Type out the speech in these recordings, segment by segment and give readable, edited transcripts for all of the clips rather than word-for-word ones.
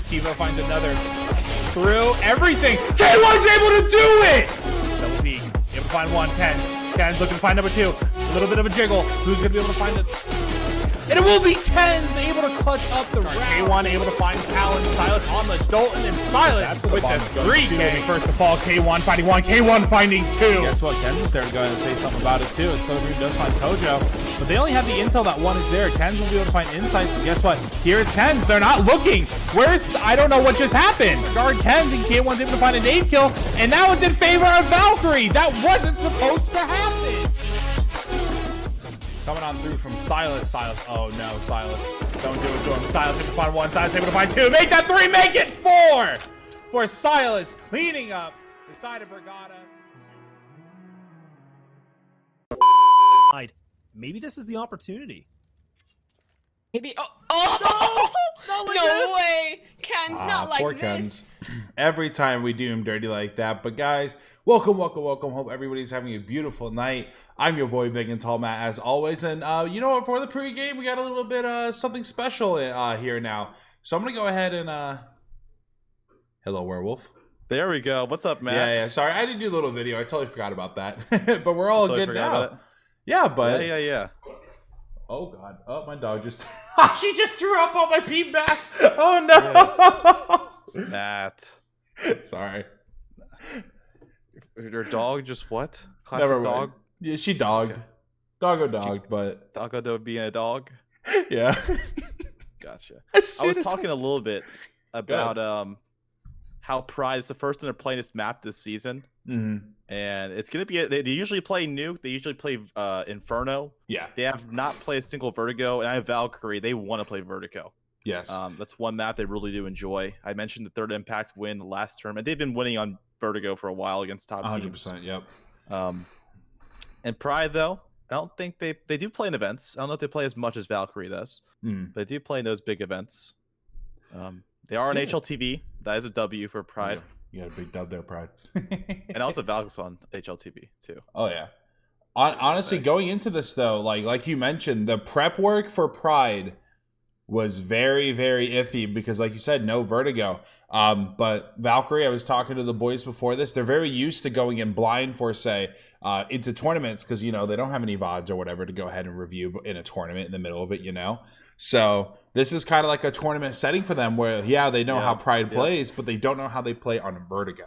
Tivo finds another through everything. K1's able to do it! Double D, able to find one. 10. 10's looking to find number 2. A little bit of a jiggle. Who's going to be able to find it? And it will be 10's able to clutch up the round. K1 able to find Talon. Silas on the Dalton, and Silas with the 3K. First to fall, K1 finding 1. K1 finding 2. Guess what? Ken's is there to go ahead and say something about it too. So Soju does find Tojo. But they only have the intel that one is there. Ken's will be able to find insights. But guess what? Here's Ken's. They're not looking. Where's... I don't know what just happened. Guard Ken's, and K1's able to find a nade kill. And now it's in favor of Valkyrie. That wasn't supposed to happen. Coming on through from Silas. Silas. Oh no, Silas. Don't do it to him. Silas able to find 1. Silas able to find 2. Make that 3. Make it 4 for Silas. Cleaning up the side of Brigada. Maybe this is the opportunity. Maybe. Oh! No way! Ken's not like poor this. Ken's. Every time we do him dirty like that. But guys, welcome. Hope everybody's having a beautiful night. I'm your boy, Big and Tall Matt, as always. And you know what? For the pregame, we got a little bit something special here now. So I'm gonna go ahead and hello, werewolf. There we go. What's up, Matt? Yeah. Sorry, I didn't do a little video. I totally forgot about that. But we're all good now. Yeah, but yeah. Oh god. Oh, my dog just she just threw up on my pee back. Oh no. Yeah. Matt. Sorry. Your dog just what? Classic Never dog? Yeah, she dogged. Okay. Doggo, but Doggo being a dog? Yeah. Gotcha. I was talking a little bit about how Pryde is the first one to play this map this season. Mm-hmm. And it's going to be, they usually play Nuke. They usually play Inferno. Yeah. They have not played a single Vertigo. And I have Valkyrie. They want to play Vertigo. Yes. That's one map they really do enjoy. I mentioned the third Impact win last tournament. They've been winning on Vertigo for a while against top 100%, teams. yep. And Pryde, though, I don't think they do play in events. I don't know if they play as much as Valkyrie does. But they do play in those big events. They are on HLTV. That is a W for Pryde. You got a big dub there, Pryde. And also Valk's on HLTV too. Oh yeah. Honestly, going into this though, like you mentioned, the prep work for Pryde was very, very iffy because, like you said, no Vertigo. But Valkyrie, I was talking to the boys before this. They're very used to going in blind for say into tournaments because they don't have any VODs or whatever to go ahead and review in a tournament in the middle of it. So this is kind of like a tournament setting for them where, they know how Pryde plays, but they don't know how they play on Vertigo.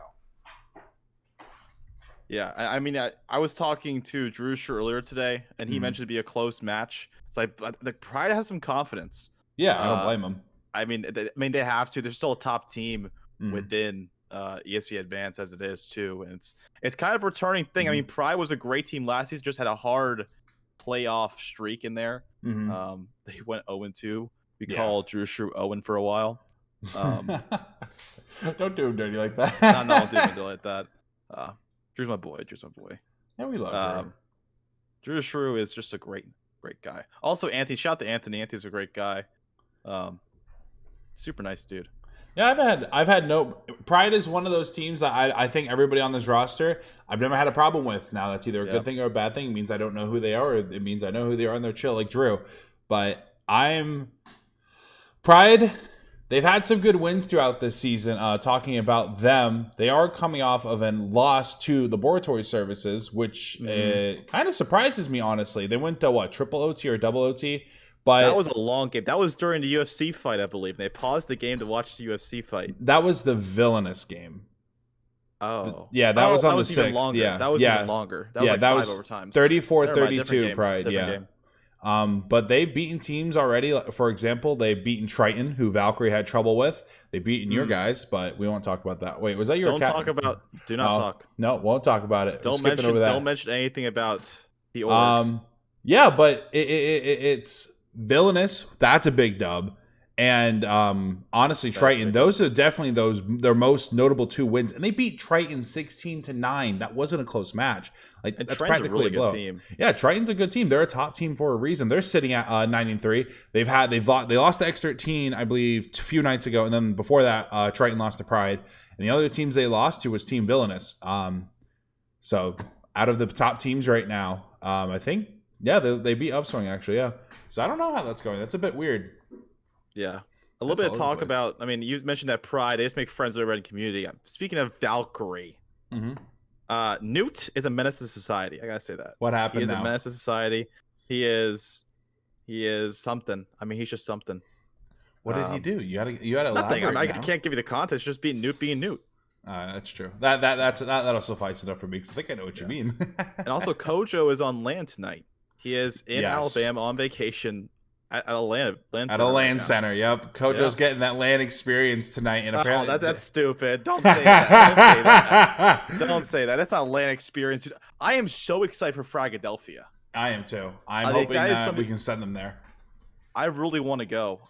Yeah, I mean, I was talking to Drew earlier today, and he mentioned it'd be a close match. It's like the Pryde has some confidence. Yeah, I don't blame them. I mean, they have to. They're still a top team within ESEA Advance as it is too, and it's kind of a returning thing. I mean, Pryde was a great team last season, just had a hard playoff streak in there. They went 0-2. We called Drew Owen for a while. Don't do him dirty like that. No, don't do him dirty like that. Drew's my boy. Yeah, we love Drew. Drew Shrew is just a great guy. Also, Anthony. Shout out to Anthony. Anthony's a great guy. Super nice dude. Yeah, I've had no. Pryde is one of those teams that I think everybody on this roster I've never had a problem with. Now that's either a good thing or a bad thing. It means I don't know who they are, or it means I know who they are and they're chill like Drew. But Pryde. They've had some good wins throughout this season. Talking about them, they are coming off of a loss to Laboratory Services, which kind of surprises me, honestly. They went to triple OT or double OT? But that was a long game. That was during the UFC fight, I believe. They paused the game to watch the UFC fight. That was the villainous game. Oh. Yeah, that was on the 6th. Longer. Yeah, that was even longer. That was like 5 overtimes. 34-32 Pryde, game. But they've beaten teams already. For example, they've beaten Triton, who Valkyrie had trouble with. They've beaten your guys, but we won't talk about that. Wait, was that your Don't talk about... Do not talk. No, won't talk about it. Don't mention anything about the org. Yeah, but it's villainous. That's a big dub. And honestly, Triton, those are definitely their most notable 2 wins. And they beat Triton 16-9. That wasn't a close match. Like, that's Triton's practically a really good team. Yeah, Triton's a good team. They're a top team for a reason. They're sitting at 9-3. They lost to X13, I believe, a few nights ago, and then before that, Triton lost to Pryde. And the other teams they lost to was Team Villainous. So out of the top teams right now, I think, they beat Upswing actually. Yeah. So I don't know how that's going. That's a bit weird. Yeah. A little bit of talk about, I mean, you mentioned that Pryde, they just make friends with everybody in the community. Speaking of Valkyrie, Newt is a menace to society. I gotta say that. What happened now? He is a menace to society. He is something. I mean, he's just something. What did he do? You gotta nothing. elaborate I now. can't give you the context. Just being Newt. That's true. That'll suffice enough for me because I think I know what you mean. And also, Kojo is on land tonight. He is in Alabama on vacation at a land center. At a land center. Yep. Kojo's getting that land experience tonight, and apparently that's stupid. Don't say that. Don't say that. That's not land experience. I am so excited for Fragadelphia. I am too. I'm hoping that we can send them there. I really want to go.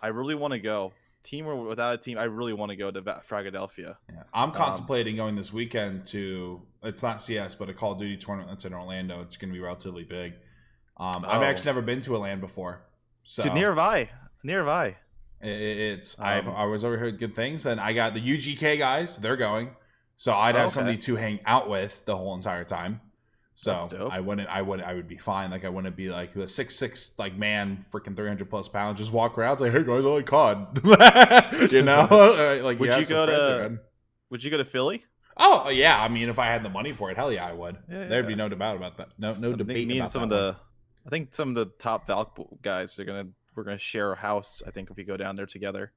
Team or without a team, I really want to go to Fragadelphia. Yeah. I'm contemplating going this weekend to, it's not CS, but a Call of Duty tournament that's in Orlando. It's going to be relatively big. I've actually never been to a LAN before. So dude, nearby. It's I was overheard good things, and I got the UGK guys. They're going, so I'd have somebody to hang out with the whole entire time. So I would be fine. Like I wouldn't be like the 6'6" like man, freaking 300+ pounds, just walk around. It's like, hey guys, I like COD. Like would you go to Philly? Oh yeah, I mean if I had the money for it, hell yeah, I would. There'd be no debate about that. No debate. Me about and that I think some of the top Valk guys we're gonna share a house. I think if we go down there together.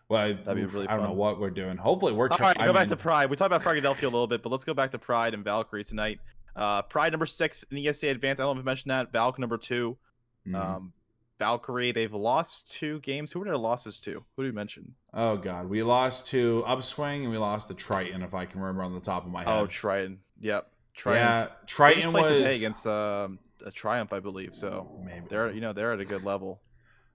Well, that'd be really fun. I don't know what we're doing. Hopefully we're all right. Go back to Pryde. We talked about Fragadelphia a little bit, but let's go back to Pryde and Valkyrie tonight. Pryde number 6 in the ESEA Advance. I don't know if I mentioned that. Valk number 2. Valkyrie, they've lost 2 games. Who were their losses to? Who did we mention? Oh God, we lost to Upswing and we lost to Triton, if I can remember on the top of my head. Oh, Triton. Yep. Yeah, They Triton just played was today against a Triumph, I believe. So maybe they're at a good level.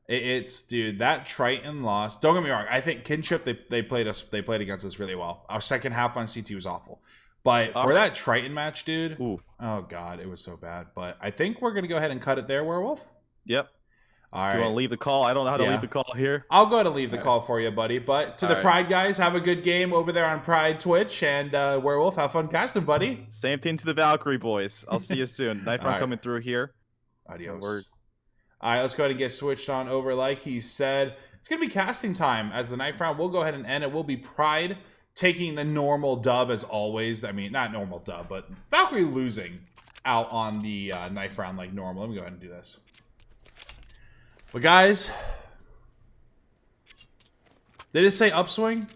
It's dude, that Triton loss. Don't get me wrong. I think Kinship they played against us really well. Our second half on CT was awful, but for that Triton match, dude. Ooh. Oh God, it was so bad. But I think we're gonna go ahead and cut it there, Werewolf. Yep. All right. Do you want to leave the call? I don't know how to leave the call here. I'll go ahead and leave the call for you, buddy. But to the Pryde guys, have a good game over there on Pryde Twitch, and Werewolf, have fun casting, buddy. Same team to the Valkyrie boys. I'll see you soon. Knife round coming through here. Adios. All right, let's go ahead and get switched on over. Like he said, it's going to be casting time as the knife round. We'll go ahead and end it. Will be Pryde taking the normal dub as always. I mean, not normal dub, but Valkyrie losing out on the knife round like normal. Let me go ahead and do this. But guys, did it say Upswing?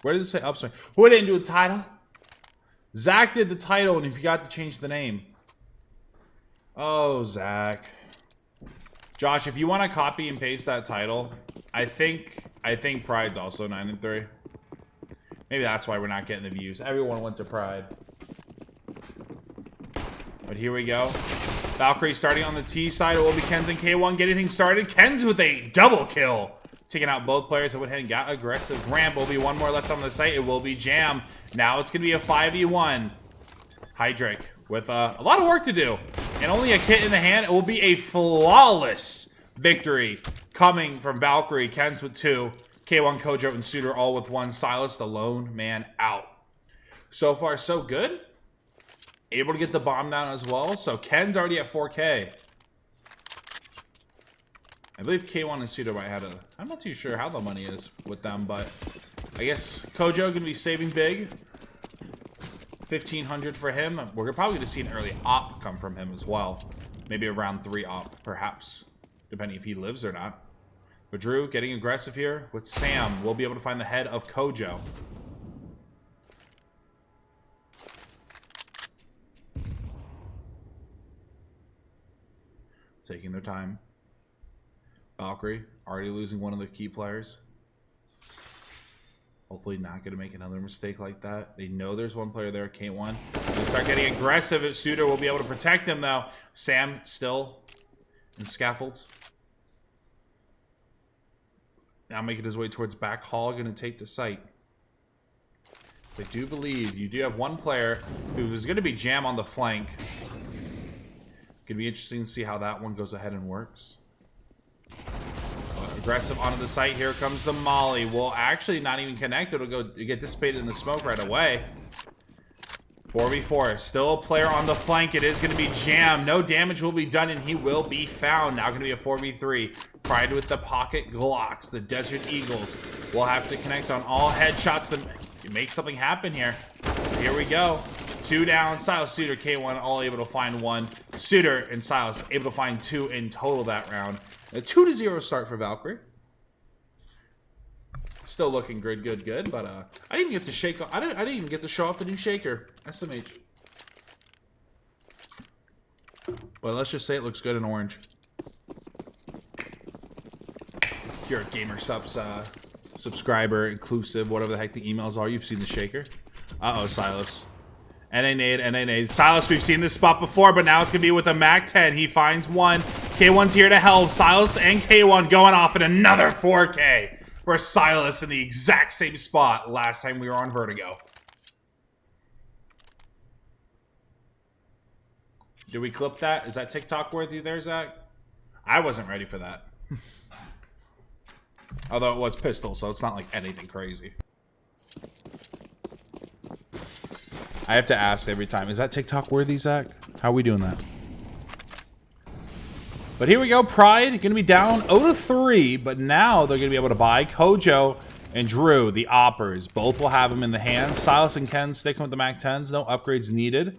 Where does it say Upswing? Who didn't do a title? Zach did the title and he forgot to change the name. Oh, Zach. Josh, if you want to copy and paste that title, I think Pryde's also 9-3. Maybe that's why we're not getting the views. Everyone went to Pryde. But here we go. Valkyrie starting on the T side. It will be Kenz and K1 getting things started. Kenz with a double kill. Taking out both players that went ahead and got aggressive. Ramp will be one more left on the site. It will be Jam. Now it's going to be a 5v1. Hydric with a lot of work to do. And only a kit in the hand. It will be a flawless victory coming from Valkyrie. Kenz with 2. K1, Kojo, and Suitor all with 1. Silas, the lone man, out. So far, so good. Able to get the bomb down as well. So Ken's already at 4K. I believe K1 and Sudo might have a... I'm not too sure how the money is with them, but I guess Kojo going to be saving big. 1,500 for him. We're probably going to see an early op come from him as well. Maybe a round 3 op, perhaps. Depending if he lives or not. But Drew getting aggressive here with Sam. We'll be able to find the head of Kojo. Taking their time. Valkyrie already losing one of the key players. Hopefully not going to make another mistake like that. They know there's one player there, K1. They start getting aggressive. Suitor will be able to protect him, though. Sam still in scaffolds. Now making his way towards back hall. Going to take the site. I do believe you do have one player who is going to be Jam on the flank. Going to be interesting to see how that one goes ahead and works. Aggressive onto the site. Here comes the Molly. Will actually not even connect. It'll go get dissipated in the smoke right away. 4v4. Still a player on the flank. It is going to be Jam. No damage will be done, and he will be found. Now going to be a 4v3. Pryde with the pocket Glocks. The Desert Eagles will have to connect on all headshots to make something happen here. Here we go. 2 down. Silas, Suitor, K1 all able to find 1. Suitor and Silas able to find 2 in total that round. A 2-0 start for Valkyrie. Still looking good, but I didn't get to shake. I didn't even get to show off the new shaker, SMH. But let's just say it looks good in orange. If you're a Gamer Subs subscriber, inclusive, whatever the heck the emails are, you've seen the shaker. Uh-oh, Silas. NA nade. Silas, we've seen this spot before, but now it's going to be with a Mac 10. He finds 1. K1's here to help. Silas and K1 going off at another 4K for Silas in the exact same spot last time we were on Vertigo. Did we clip that? Is that TikTok worthy there, Zach? I wasn't ready for that. Although it was pistol, so it's not like anything crazy. I have to ask every time, is that TikTok worthy, Zach? How are we doing that? But here we go, Pryde going to be down 0-3, but now they're going to be able to buy Kojo and Drew, the oppers. Both will have them in the hands. Silas and Ken sticking with the Mac 10s, no upgrades needed.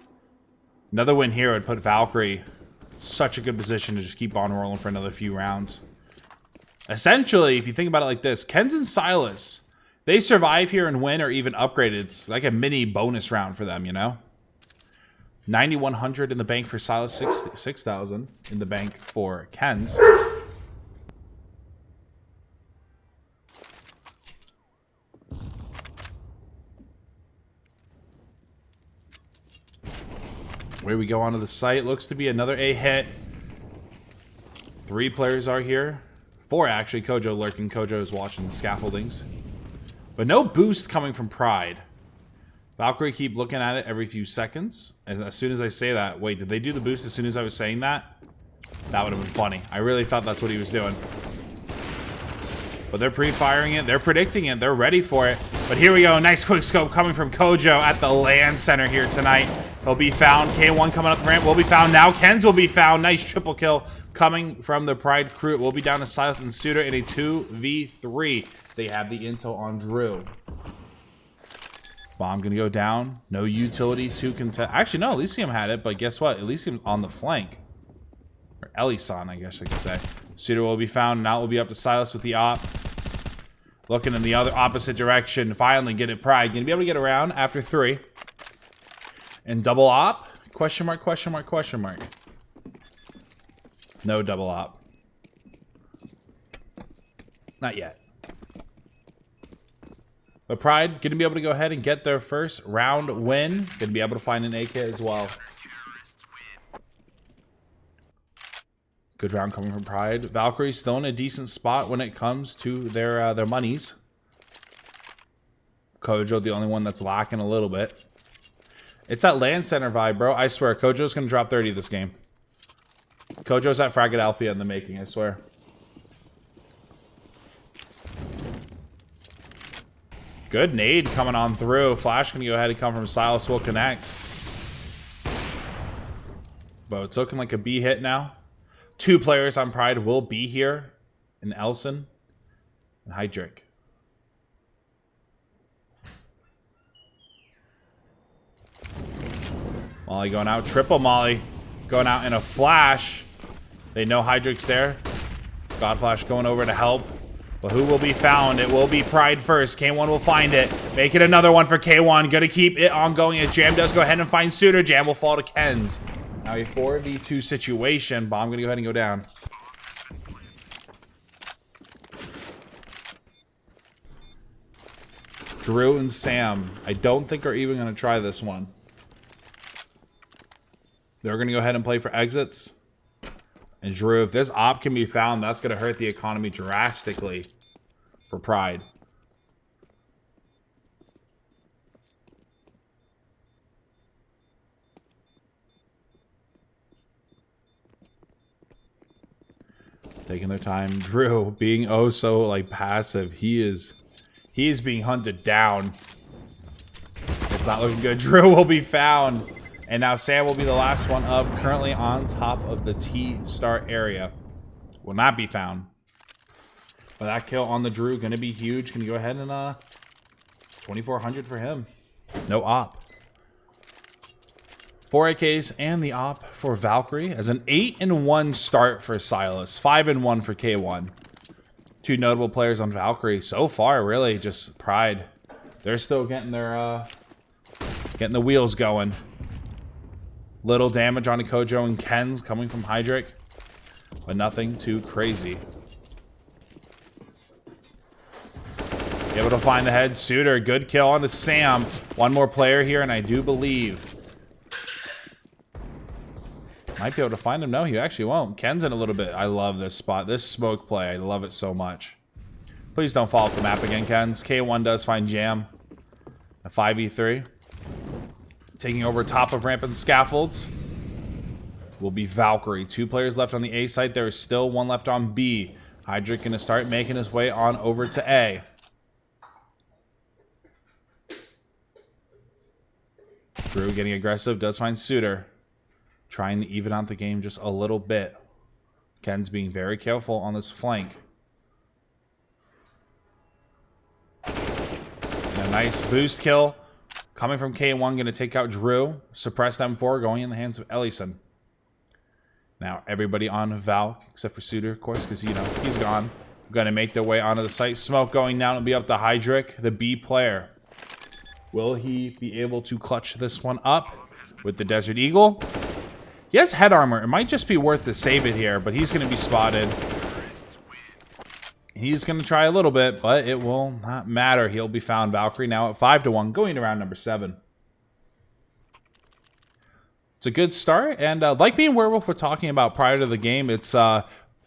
Another win here would put Valkyrie in such a good position to just keep on rolling for another few rounds. Essentially, if you think about it like this, Kenz and Silas, they survive here and win or even upgrade. It's like a mini bonus round for them, you know? 9,100 in the bank for Silas, 6,000 in the bank for Kenz. Away we go onto the site. Looks to be another A hit. 3 players are here. 4 actually. Kojo lurking. Kojo is watching the scaffoldings. But no boost coming from Pryde. Valkyrie keep looking at it every few seconds. And as soon as I say that, wait, did they do the boost as soon as I was saying that? That would have been funny. I really thought that's what he was doing. But they're pre-firing it. They're predicting it. They're ready for it. But here we go. Nice quick scope coming from Kojo at the land center here tonight. He'll be found. K1 coming up the ramp will be found now. Kens will be found. Nice triple kill coming from the Pryde crew. It will be down to Silas and Suitor in a 2v3. They have the intel on Drew. Bomb gonna go down. No utility to contest. Actually, no. Elysium had it, but guess what? Elysium on the flank. Or Elyson, I guess I could say. Suitor will be found. Now it will be up to Silas with the op. Looking in the other opposite direction. Finally get it Pryde. Gonna be able to get around after 3. And double op? Question mark, question mark, question mark. No double op. Not yet. But Pryde gonna be able to go ahead and get their first round win. Gonna be able to find an AK as well. Good round coming from Pryde. Valkyrie still in a decent spot when it comes to their monies. Kojo, the only one that's lacking a little bit. It's that land center vibe, bro. I swear, Kojo's gonna drop 30 this game. Kojo's at Fragate Alpha in the making, I swear. Good nade coming on through. Flash gonna go ahead and come from Silas. Will connect. But it's looking like a B hit now. 2 players on Pryde will be here. And Elson and Hydrick. Molly going out. Triple Molly going out in a flash. They know Hydrick's there. Godflash going over to help. But who will be found? It will be Pryde first. K1 will find it. Make it another one for K1. Gonna keep it ongoing as Jam does go ahead and find Suitor. Jam will fall to Kens. Now a 4v2 situation. Bomb gonna go ahead and go down. Drew and Sam, I don't think are even gonna try this one. They're going to go ahead and play for exits. And Drew, if this op can be found, that's going to hurt the economy drastically for Pryde. Taking their time. Drew being oh so like passive. He is being hunted down. It's not looking good. Drew will be found. And now Sam will be the last one up, currently on top of the T-star area. Will not be found. But that kill on the Drew, going to be huge. Can you go ahead and 2,400 for him. No op. 4 AKs and the op for Valkyrie as an 8-1 start for Silas. 5-1 for K1. 2 notable players on Valkyrie. So far, really, just Pryde. They're still getting their getting the wheels going. Little damage on Kojo and Kens coming from Hydrick, but nothing too crazy. Able to find the head. Suitor, good kill onto Sam. 1 more player here, and I do believe might be able to find him. No, he actually won't. Ken's in a little bit. I love this spot. This smoke play, I love it so much. Please don't fall off the map again, Kens. K1 does find Jam. A 5v3. Taking over top of ramp and scaffolds will be Valkyrie. 2 players left on the A site. There is still 1 left on B. Hydrick going to start making his way on over to A. Drew getting aggressive. Does find Suitor. Trying to even out the game just a little bit. Ken's being very careful on this flank. And a nice boost kill. Coming from K1, going to take out Drew. Suppressed M4, going in the hands of Ellison. Now, everybody on Valk, except for Suitor, of course, because, you know, he's gone. Going to make their way onto the site. Smoke going down. It'll be up to Hydrick, the B player. Will he be able to clutch this one up with the Desert Eagle? He has head armor. It might just be worth to save it here, but he's going to be spotted. He's going to try a little bit, but it will not matter. He'll be found. Valkyrie now at 5-1, going to round number 7. It's a good start. And like me and Werewolf were talking about prior to the game, it's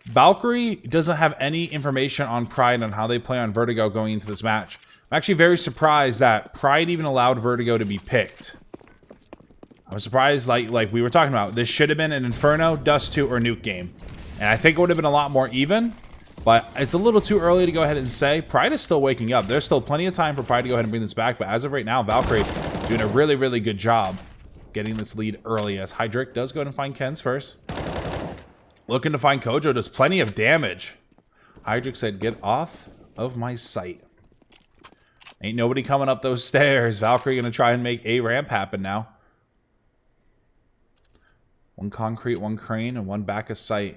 Valkyrie doesn't have any information on Pryde on how they play on Vertigo going into this match. I'm actually very surprised that Pryde even allowed Vertigo to be picked. I was surprised, like we were talking about, this should have been an Inferno, Dust 2, or Nuke game. And I think it would have been a lot more even, but it's a little too early to go ahead and say. Pryde is still waking up. There's still plenty of time for Pryde to go ahead and bring this back, but as of right now, Valkyrie doing a really, really good job getting this lead early, as Hydrick does go ahead and find Ken's first. Looking to find Kojo, does plenty of damage. Hydrick said, get off of my sight. Ain't nobody coming up those stairs. Valkyrie gonna try and make a ramp happen now. One concrete, one crane, and one back of sight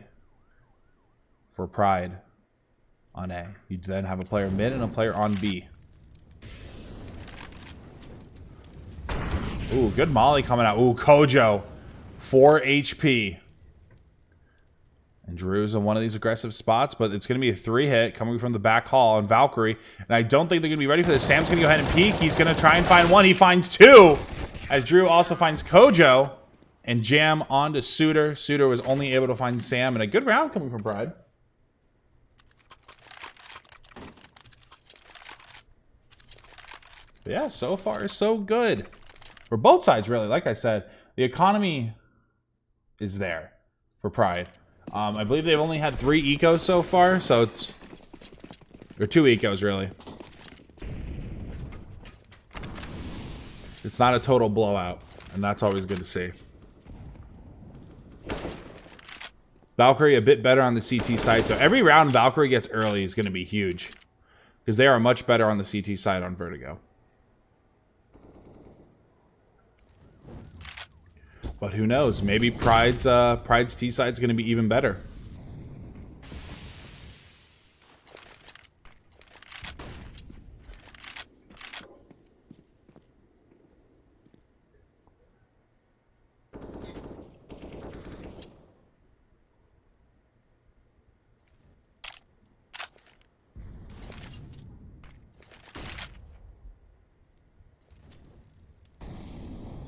for Pryde on A. You then have a player mid and a player on B. Ooh, good molly coming out. Ooh, Kojo. 4 HP. And Drew's in one of these aggressive spots, but it's going to be a 3-hit coming from the back hall on Valkyrie. And I don't think they're going to be ready for this. Sam's going to go ahead and peek. He's going to try and find one. He finds 2. As Drew also finds Kojo. And jam onto Suitor. Suitor was only able to find Sam. And a good round coming from Pryde. But yeah, so far so good. For both sides, really. Like I said, the economy is there for Pryde. I believe they've only had 3 ecos so far. So it's... or 2 ecos, really. It's not a total blowout. And that's always good to see. Valkyrie a bit better on the CT side. So every round Valkyrie gets early is going to be huge. Because they are much better on the CT side on Vertigo. But who knows? Maybe Pryde's T side is going to be even better.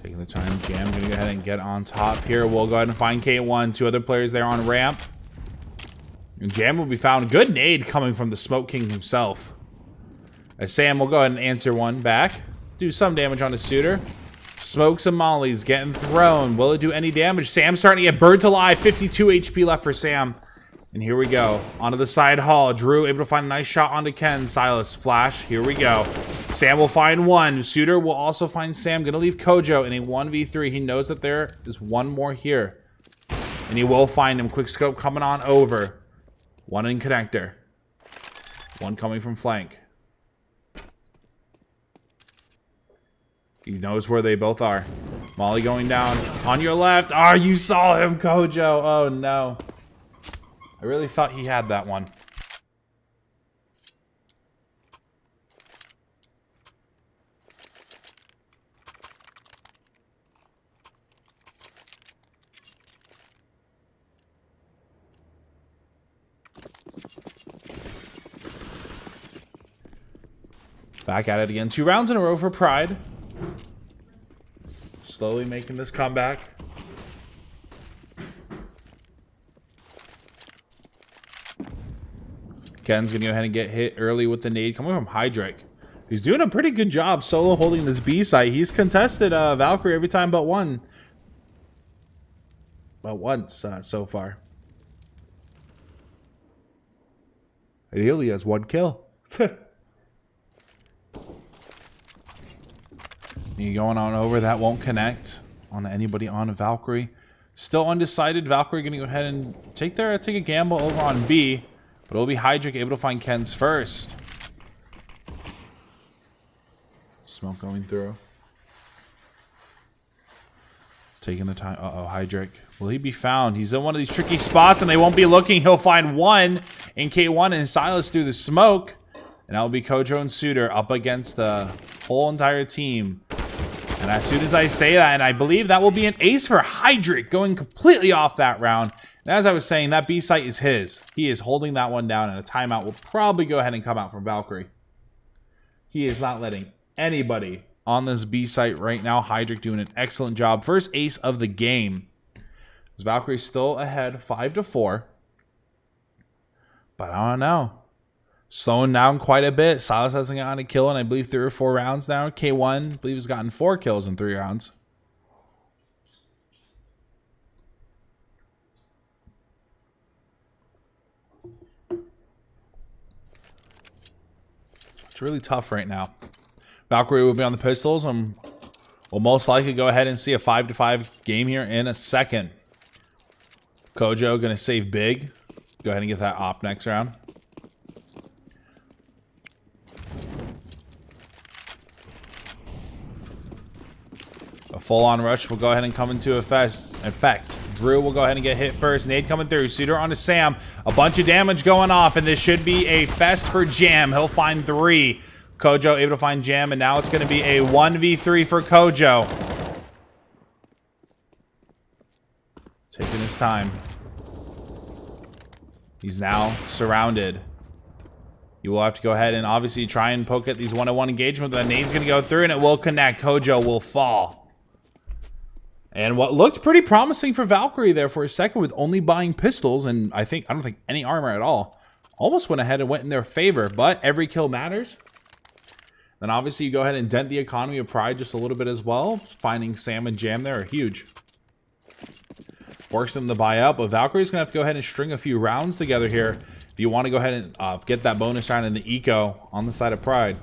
Taking the time, Jam gonna go ahead and get on top here. We'll go ahead and find K1. 2 other players there on ramp. And Jam will be found. Good nade coming from the Smoke King himself. As Sam will go ahead and answer one back. Do some damage on the Suitor. Smokes and mollies getting thrown. Will it do any damage? Sam's starting to get burnt alive. 52 HP left for Sam. And here we go. Onto the side hall. Drew able to find a nice shot onto Ken. Silas flash. Here we go. Sam will find 1. Suitor will also find Sam. Gonna leave Kojo in a 1v3. He knows that there is one more here. And he will find him. Quick scope coming on over. 1 in connector. 1 coming from flank. He knows where they both are. Molly going down. On your left. Ah, oh, you saw him, Kojo. Oh, no. I really thought he had that one. Back at it again. 2 rounds in a row for Pryde. Slowly making this comeback. Ken's gonna go ahead and get hit early with the nade coming from Hydrick. He's doing a pretty good job solo holding this B site. He's contested Valkyrie every time but one. But once so far. And he only has 1 kill. You going on over, that won't connect on anybody on Valkyrie. Still undecided. Valkyrie gonna go ahead and take a gamble over on B. But it'll be Hydrick able to find Ken's first. Smoke going through. Taking the time. Uh-oh, Hydrick. Will he be found? He's in one of these tricky spots and they won't be looking. He'll find 1 in K1 and Silas through the smoke. And that will be Kojo and Suitor up against the whole entire team. And as soon as I say that, and I believe that will be an ace for Hydrick, going completely off that round. And as I was saying, that B site is his. He is holding that one down, and a timeout will probably go ahead and come out from Valkyrie. He is not letting anybody on this B site right now. Hydric doing an excellent job. First ace of the game. Valkyrie still ahead 5-4. But I don't know. Slowing down quite a bit. Silas hasn't gotten a kill in, I believe, 3 or 4 rounds now. K1, I believe, has gotten 4 kills in 3 rounds. It's really tough right now. Valkyrie will be on the pistols, and we'll most likely go ahead and see a 5-5 game here in a second. Kojo going to save big. Go ahead and get that op next round. A full-on rush will go ahead and come into effect. Drew will go ahead and get hit first. Nade coming through. Suitor onto Sam. A bunch of damage going off, and this should be a fest for Jam. He'll find 3. Kojo able to find Jam, and now it's going to be a 1v3 for Kojo. Taking his time. He's now surrounded. You will have to go ahead and obviously try and poke at these one-on-one engagements. The nade's going to go through, and it will connect. Kojo will fall. And what looked pretty promising for Valkyrie there for a second with only buying pistols, and I don't think any armor at all, almost went ahead and went in their favor, but every kill matters. Then obviously you go ahead and dent the economy of Pryde just a little bit as well. Finding Sam and Jam there are huge. Force them to buy up, but Valkyrie's going to have to go ahead and string a few rounds together here if you want to go ahead and get that bonus round in the eco on the side of Pryde.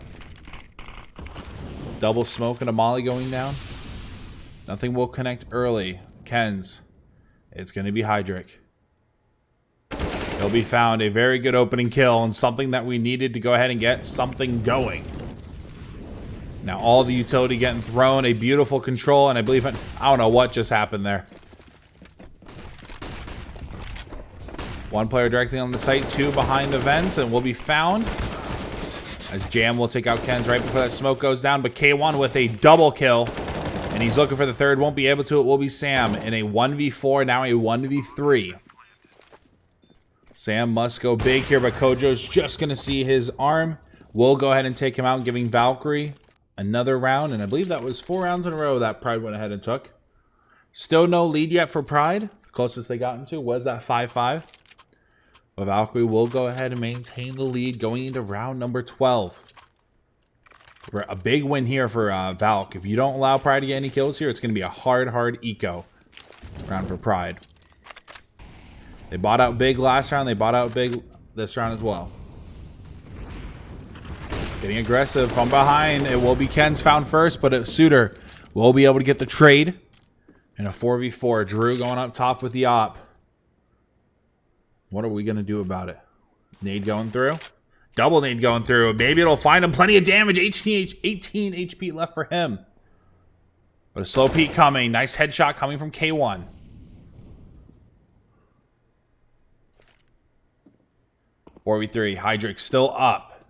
Double smoke and a molly going down. Nothing will connect early. Ken's. It's going to be Hydric. He'll be found. A very good opening kill and something that we needed to go ahead and get something going. Now all the utility getting thrown. A beautiful control, and I believe I don't know what just happened there. One player directly on the site, 2 behind the vents, and will be found. As Jam will take out Ken's right before that smoke goes down, but K1 with a double kill. And he's looking for the third, won't be able to. It will be Sam in a 1v4, now a 1v3. Sam must go big here, but Kojo's just going to see his arm. We'll go ahead and take him out, giving Valkyrie another round. And I believe that was 4 rounds in a row that Pryde went ahead and took. Still no lead yet for Pryde. Closest they got into was that 5-5. But Valkyrie will go ahead and maintain the lead going into round number 12. A big win here for Valk. If you don't allow Pryde to get any kills here, it's going to be a hard eco round for Pryde. They bought out big last round. They bought out big this round as well. Getting aggressive from behind. It will be Ken's found first, but Suitor will be able to get the trade. And a 4v4. Drew going up top with the op. What are we going to do about it? Nade going through. Double nade going through. Maybe it'll find him. Plenty of damage. 18 HP left for him. But a slow peek coming. Nice headshot coming from K1. Four v 3. Hydric still up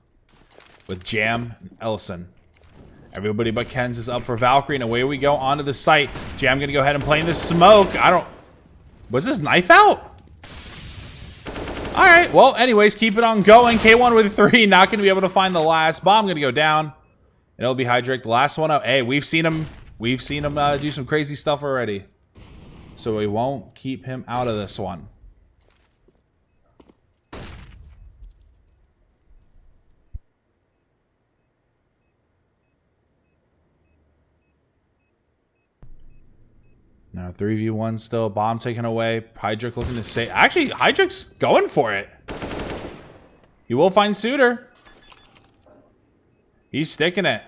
with Jam and Ellison. Everybody but Ken's is up for Valkyrie, and away we go onto the site. Jam gonna go ahead and play in the smoke. Was this knife out? All right, well, anyways, keep it on going. K1 with 3, not going to be able to find the last. Bomb going to go down. And it'll be Hydric, the last one out. Hey, we've seen him do some crazy stuff already. So we won't keep him out of this one. Now 3v1 still. Bomb taken away. Hydric looking to save. Actually, Hydric's going for it. He will find Suitor. He's sticking it.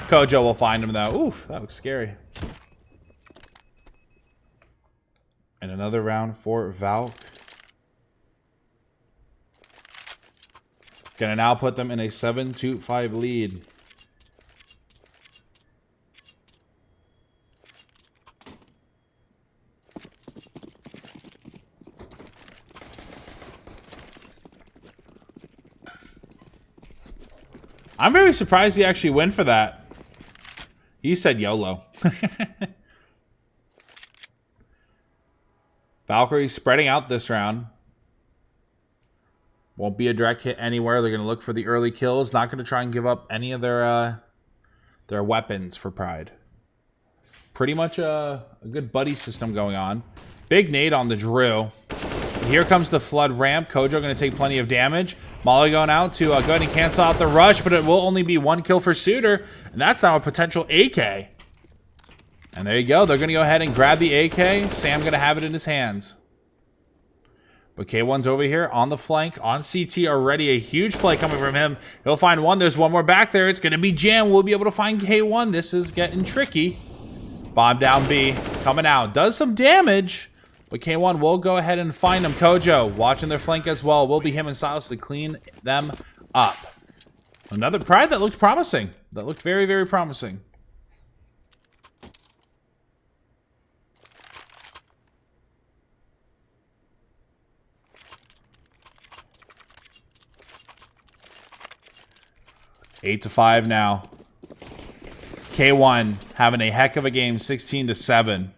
Kojo will find him though. Oof, that looks scary. And another round for Valk. Gonna now put them in a 7-5 lead. I'm very surprised he actually went for that. He said YOLO. Valkyrie spreading out this round. Won't be a direct hit anywhere. They're going to look for the early kills. Not going to try and give up any of their their weapons for Pryde. Pretty much a good buddy system going on. Big nade on the Drew. Here comes the flood ramp. Kojo going to take plenty of damage. Molly going out to go ahead and cancel out the rush, but it will only be 1 kill for Suitor, and that's now a potential AK. And there you go. They're going to go ahead and grab the AK. Sam going to have it in his hands. But K1's over here on the flank, on CT already. A huge play coming from him. He'll find one. There's one more back there. It's going to be Jam. We'll be able to find K1. This is getting tricky. Bomb down B. Coming out. Does some damage. But K1 will go ahead and find him. Kojo watching their flank as well. Will be him and Silas to clean them up. Another Pryde that looked promising. That looked very, very promising. Eight to 5 now. K1 having a heck of a game, 16-7.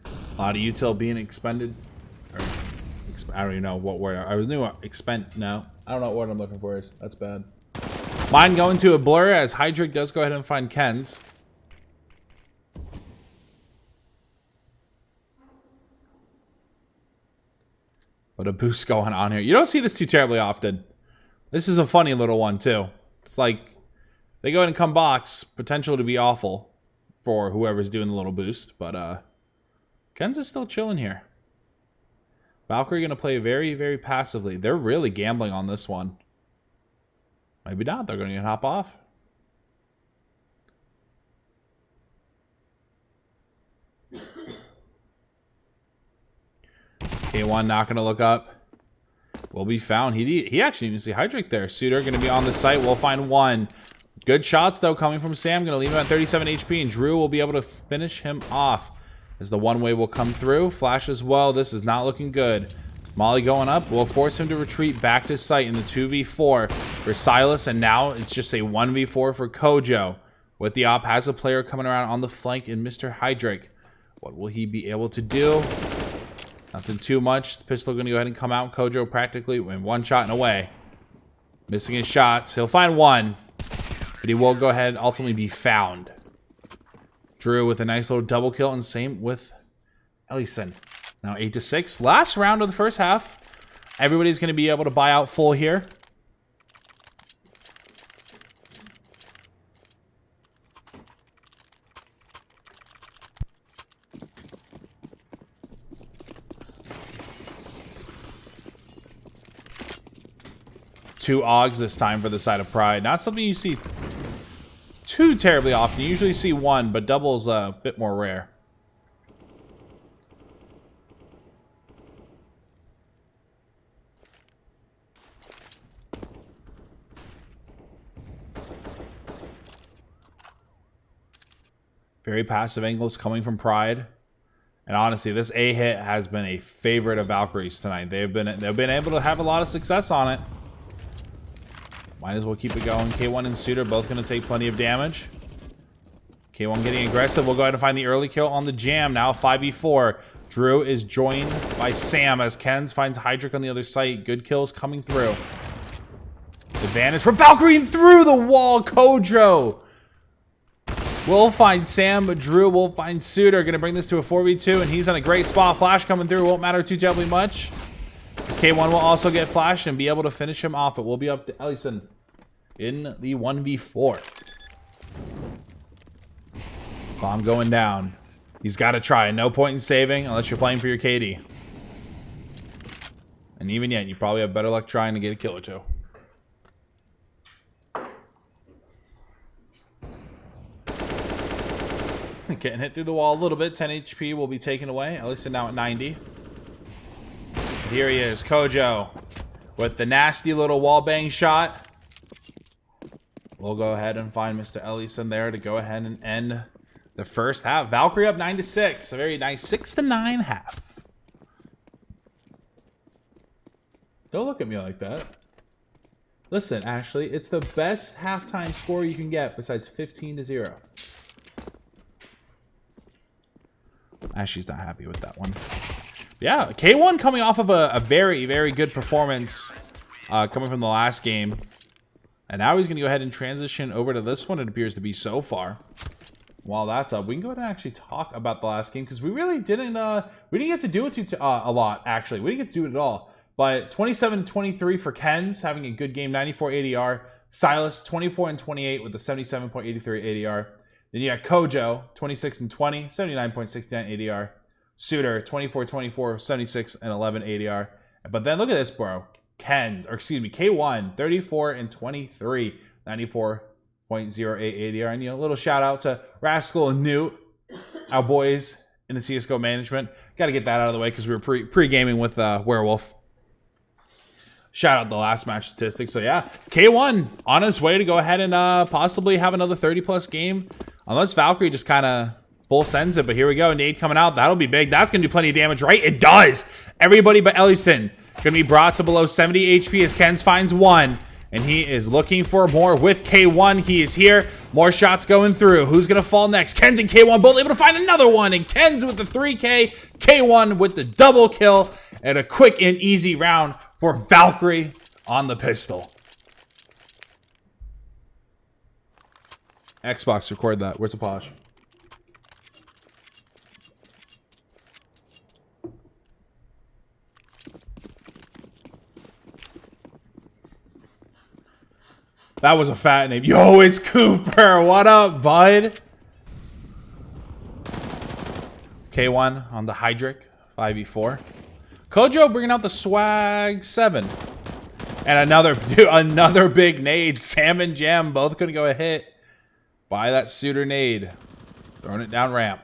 A lot of util being expended. Or, I don't even know what word. I was new. Expend. No, I don't know what word I'm looking for. That's bad. Mine going to a blur as Hydric does go ahead and find Ken's. But a boost going on here. You don't see this too terribly often. This is a funny little one, too. It's like, they go ahead and come box. Potential to be awful for whoever's doing the little boost. But, Ken's is still chilling here. Valkyrie going to play very, very passively. They're really gambling on this one. Maybe not. They're going to hop off. K1 not going to look up. Will be found. He actually didn't see Hydric there. Suitor going to be on the site. We'll find one. Good shots, though, coming from Sam. Going to leave him at 37 HP, and Drew will be able to finish him off as the one-way will come through. Flash as well. This is not looking good. Molly going up will force him to retreat back to site in the 2v4 for Silas, and now it's just a 1v4 for Kojo. With the op, has a player coming around on the flank in Mr. Hydric. What will he be able to do? Nothing too much. The pistol going to go ahead and come out. Kojo practically in one shot and away. Missing his shots. He'll find one. But he will go ahead and ultimately be found. Drew with a nice little double kill. And same with Ellison. Now 8-6. Last round of the first half. Everybody's going to be able to buy out full here. Two Augs this time for the side of Pryde. Not something you see too terribly often. You usually see one, but double's a bit more rare. Very passive angles coming from Pryde. And honestly, this A hit has been a favorite of Valkyrie's tonight. They've been able to have a lot of success on it. Might as well keep it going. K1 and Suitor both going to take plenty of damage. K1 getting aggressive. We'll go ahead and find the early kill on the Jam. Now 5v4. Drew is joined by Sam as Ken's finds Hydric on the other site. Good kills coming through. Advantage from Valkyrie through the wall. Kojo will find Sam, but Drew will find Suitor. Going to bring this to a 4v2, and he's on a great spot. Flash coming through. Won't matter too terribly much. This K1 will also get flashed and be able to finish him off. It will be up to Ellison in the 1v4. Bomb going down. He's got to try. No point in saving unless you're playing for your KD. And even yet, you probably have better luck trying to get a kill or two. Getting hit through the wall a little bit. 10 HP will be taken away. Ellison now at 90. Here he is, Kojo, with the nasty little wallbang shot. We'll go ahead and find Mr. Ellison there to go ahead and end the first half. Valkyrie up 9-6. A very nice 6-9 half. Don't look at me like that. Listen, Ashley, it's the best halftime score you can get besides 15-0. She's not happy with that one. Yeah, K1 coming off of a very, very good performance coming from the last game. And now he's going to go ahead and transition over to this one, it appears to be so far. While that's up, we can go ahead and actually talk about the last game because we really didn't get to do it a lot, actually. We didn't get to do it at all. But 27-23 for Ken's, having a good game, 94 ADR. Silas, 24-28 with a 77.83 ADR. Then you got Kojo, 26-20, 79.69 ADR. Suitor, 24-24, 76 and 11 ADR. But then look at this, bro. K1, 34-23, 94.08 ADR. And a little shout out to Rascal and Newt, our boys in the CSGO management. Got to get that out of the way because we were pre-gaming with Werewolf. Shout out the last match statistics. So yeah, K1 on his way to go ahead and possibly have another 30+ game. Unless Valkyrie just kind of full sends it. But here we go. Nade coming out. That'll be big. That's going to do plenty of damage, right? It does. Everybody but Ellison going to be brought to below 70 HP as Kens finds one. And he is looking for more with K1. He is here. More shots going through. Who's going to fall next? Kens and K1 both able to find another one. And Kens with the 3K. K1 with the double kill. And a quick and easy round for Valkyrie on the pistol. Xbox, record that. Where's the polish? That was a fat name. Yo, it's Cooper. What up, bud? K1 on the Hydric, 5v4. Kojo bringing out the Swag 7. And another big nade. Sam and Jam both going to go a hit by that Suitor nade. Throwing it down ramp.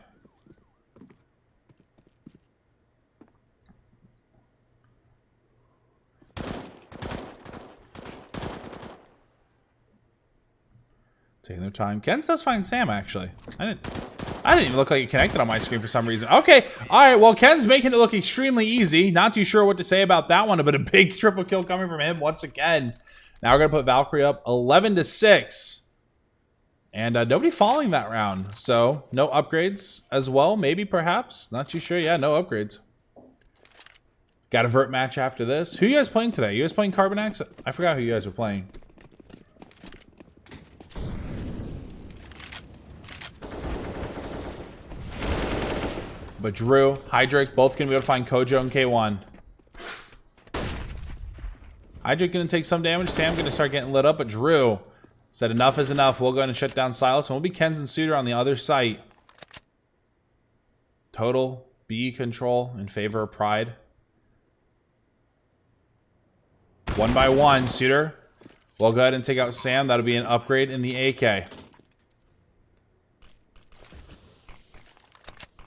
Taking their time. Kens does find Sam, actually. I didn't even look like it connected on my screen for some reason. Okay. All right. Well, Ken's making it look extremely easy. Not too sure what to say about that one, but a big triple kill coming from him once again. Now we're going to put Valkyrie up 11-6. And nobody falling that round. So no upgrades as well. Maybe, perhaps. Not too sure. Yeah, no upgrades. Got a vert match after this. Who are you guys playing today? You guys playing Carbonax? I forgot who you guys were playing. But Drew, Hydric, both going to be able to find Kojo and K1. Hydric going to take some damage. Sam going to start getting lit up. But Drew said enough is enough. We'll go ahead and shut down Silas. And we'll be Kens and Suitor on the other site. Total B control in favor of Pryde. 1 by 1, Suitor. We'll go ahead and take out Sam. That'll be an upgrade in the AK.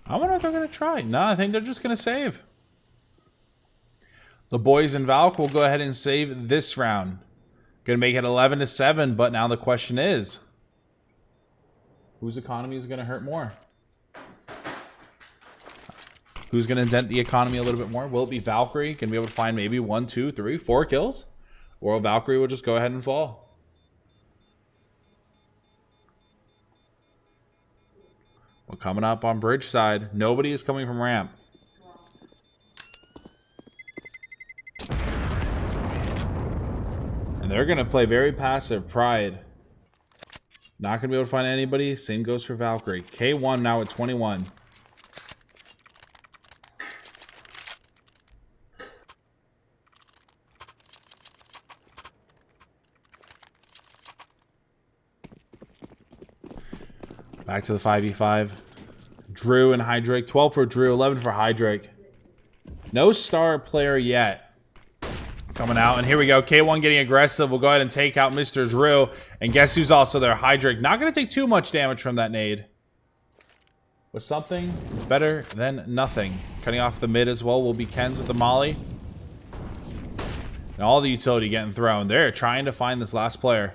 I wonder if they're going to try. No, I think they're just going to save. The boys in Valk will go ahead and save this round. Going to make it 11-7, but now the question is, whose economy is going to hurt more? Who's going to dent the economy a little bit more? Will it be Valkyrie? Can be able to find maybe 1, 2, 3, 4 kills? Or Valkyrie will just go ahead and fall? Well, coming up on bridge side, nobody is coming from ramp. And they're going to play very passive. Pryde. Not going to be able to find anybody. Same goes for Valkyrie. K1 now at 21. Back to the 5v5. Drew and Hydric. 12 for Drew, 11 for Hydric. No star player yet. Coming out, and here we go. K1 getting aggressive. We'll go ahead and take out Mr. Drew. And guess who's also there? Hydric. Not going to take too much damage from that nade. But something is better than nothing. Cutting off the mid as well will be Kens with the molly. And all the utility getting thrown. They're trying to find this last player.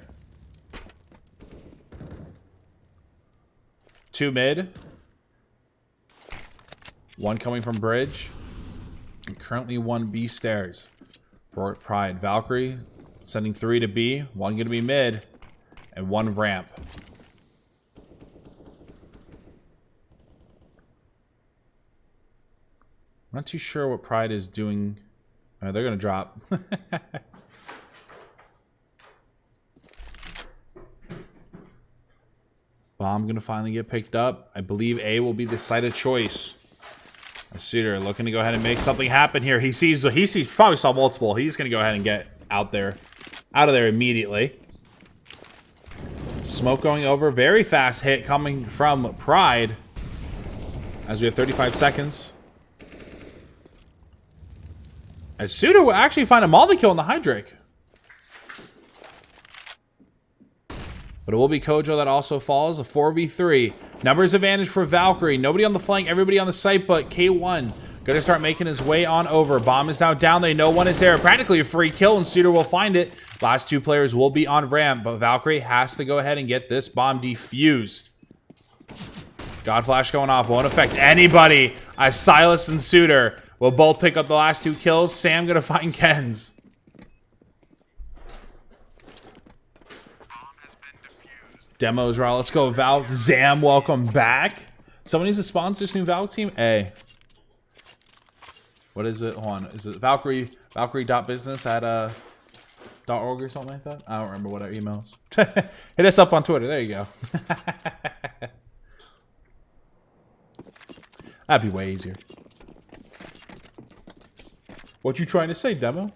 2 mid. 1 coming from bridge. And currently 1 B stairs for Pryde. Valkyrie sending 3 to B. 1 going to be mid. And 1 ramp. not too sure what Pryde is doing. They're going to drop. Bomb going to finally get picked up. I believe A will be the site of choice. Suitor looking to go ahead and make something happen here. He probably saw multiple. He's going to go ahead and get out of there immediately. Smoke going over. Very fast hit coming from Pryde. As we have 35 seconds. As Suitor will actually find a molly kill in the Hydrake. But it will be Kojo that also falls. A 4v3. Numbers advantage for Valkyrie. Nobody on the flank, everybody on the site, but K1 going to start making his way on over. Bomb is now down. They know one is there. Practically a free kill, and Suitor will find it. Last two players will be on ramp, but Valkyrie has to go ahead and get this bomb defused. God Flash going off. Won't affect anybody, as Silas and Suitor will both pick up the last two kills. Sam going to find Ken's. Demos raw. Let's go, Val. Zam, welcome back. Someone needs to sponsor this new Valk team. A. What is it? Hold on. Is it Valkyrie? Valkyrie.business at .org or something like that? I don't remember what our emails. Hit us up on Twitter. There you go. That'd be way easier. What you trying to say, Demo?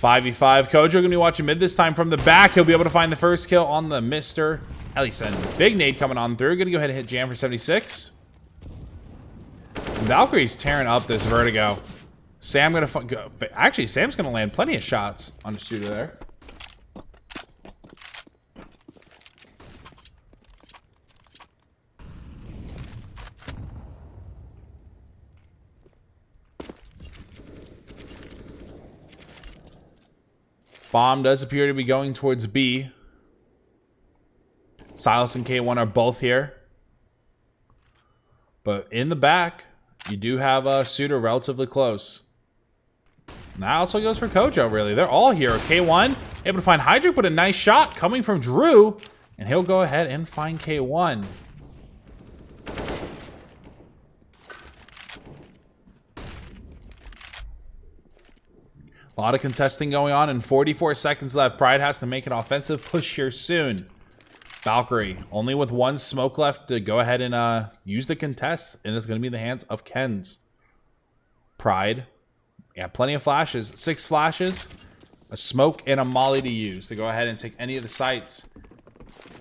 5v5. Kojo going to be watching mid this time from the back. He'll be able to find the first kill on the Mr. Ellison. Big nade coming on through. Going to go ahead and hit Jam for 76. Valkyrie's tearing up this Vertigo. Sam going to go. Actually, Sam's going to land plenty of shots on the shooter there. Bomb does appear to be going towards B. Silas and K1 are both here. But in the back, you do have Suitor relatively close. And that also goes for Kojo, really. They're all here. K1 able to find Hydra, but a nice shot coming from Drew. And he'll go ahead and find K1. A lot of contesting going on, and 44 seconds left. Pryde has to make an offensive push here soon. Valkyrie, only with one smoke left to go ahead and use the contest, and it's going to be in the hands of Ken's. Pryde, yeah, plenty of flashes. 6 flashes, a smoke, and a molly to use to go ahead and take any of the sites.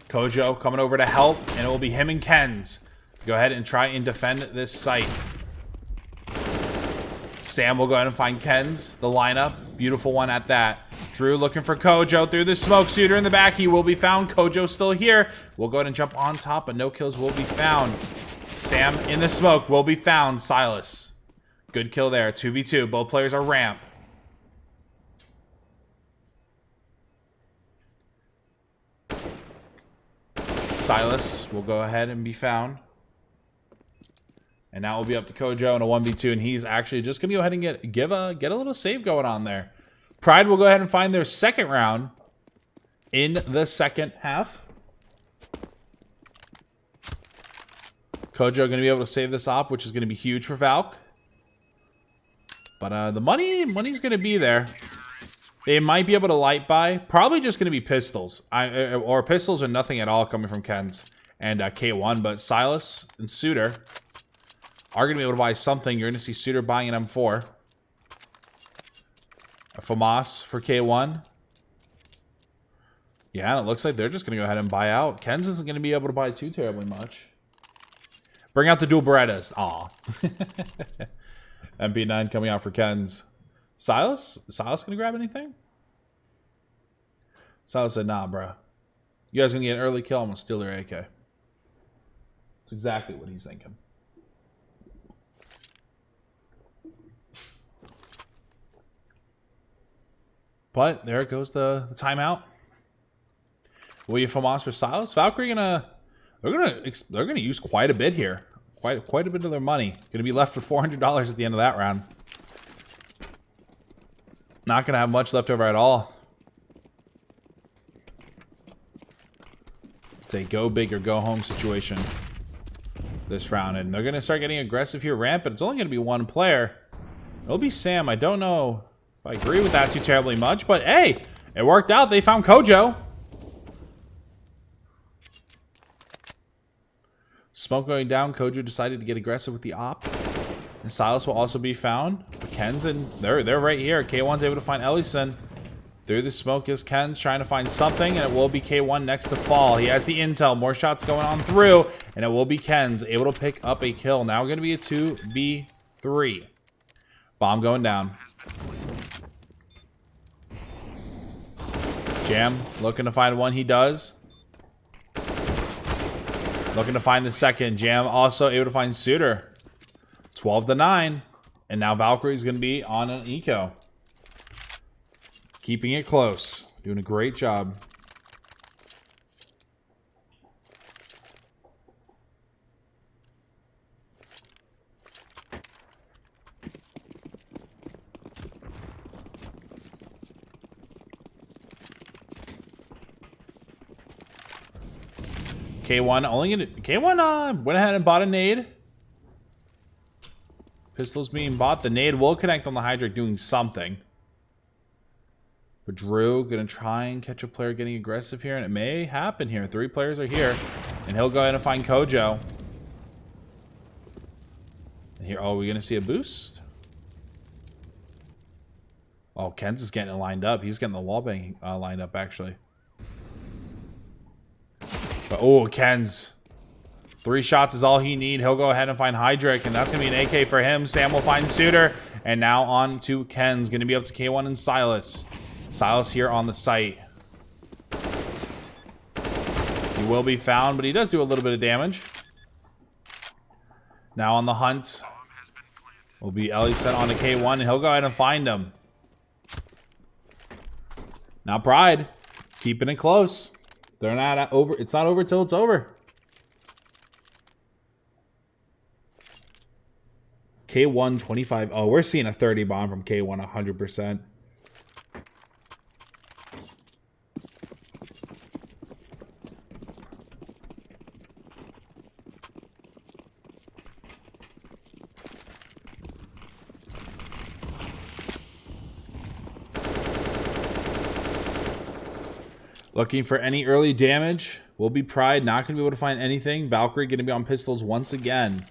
Kojo coming over to help, and it will be him and Ken's to go ahead and try and defend this site. Sam will go ahead and find Ken's, the lineup. Beautiful one at that. Drew looking for Kojo through the smoke. Suitor in the back. He will be found. Kojo still here. We'll go ahead and jump on top, but no kills will be found. Sam in the smoke will be found. Silas. Good kill there. 2v2. Both players are ramp. Silas will go ahead and be found. And now we'll be up to Kojo in a 1v2, and he's actually just going to go ahead and get a little save going on there. Pryde will go ahead and find their second round in the second half. Kojo going to be able to save this op, which is going to be huge for Valk. But the money's going to be there. They might be able to light buy. Probably just going to be pistols. Or pistols or nothing at all coming from Ken's and K1. But Silas and Suitor are going to be able to buy something. You're going to see Suitor buying an M4. A FAMAS for K1. Yeah, and it looks like they're just going to go ahead and buy out. Ken's isn't going to be able to buy too terribly much. Bring out the dual Berettas. Aw. MP9 coming out for Ken's. Silas? Is Silas going to grab anything? Silas said, nah, bro. You guys going to get an early kill? I'm going to steal their AK. That's exactly what he's thinking. But there goes the timeout. Will you FAMAS for Silas? Valkyrie they're gonna use quite a bit here. Quite a bit of their money. Gonna be left with $400 at the end of that round. Not gonna have much left over at all. It's a go big or go home situation this round. And they're going to start getting aggressive here, rampant. It's only going to be one player. It'll be Sam. I don't know if I agree with that too terribly much, but hey, it worked out. They found Kojo. Smoke going down. Kojo decided to get aggressive with the op. And Silas will also be found. But Ken's and they're right here. K1's able to find Ellison. Through the smoke is Ken's trying to find something, and it will be K1 next to fall. He has the intel. More shots going on through, and it will be Ken's able to pick up a kill. Now going to be a 2v3. Bomb going down. Jam looking to find one. He does. Looking to find the second. Jam also able to find Suitor. 12-9. And now Valkyrie's going to be on an eco. Keeping it close. Doing a great job. K1 only gonna K1 went ahead and bought a nade. Pistols being bought. The nade will connect on the Hydra doing something. But Drew gonna try and catch a player getting aggressive here, and it may happen here. 3 players are here, and he'll go ahead and find Kojo. And here, oh, we're gonna see a boost. Oh, Ken's is getting it lined up. He's getting the wall bang lined up actually. But oh, Ken's 3 shots is all he need. He'll go ahead and find Hydric, and that's gonna be an AK for him. Sam will find Suitor, and now on to Ken's. Gonna be up to K1 and Silas. Silas here on the site. He will be found, but he does do a little bit of damage. Now on the hunt will be Ellie sent on to K1, and he'll go ahead and find him. Now Pryde keeping it close. They're not over. It's not over till it's over. K1 25. Oh, we're seeing a 30 bomb from K1 100%. Looking for any early damage. Will be Pryde. Not going to be able to find anything. Valkyrie going to be on pistols once again.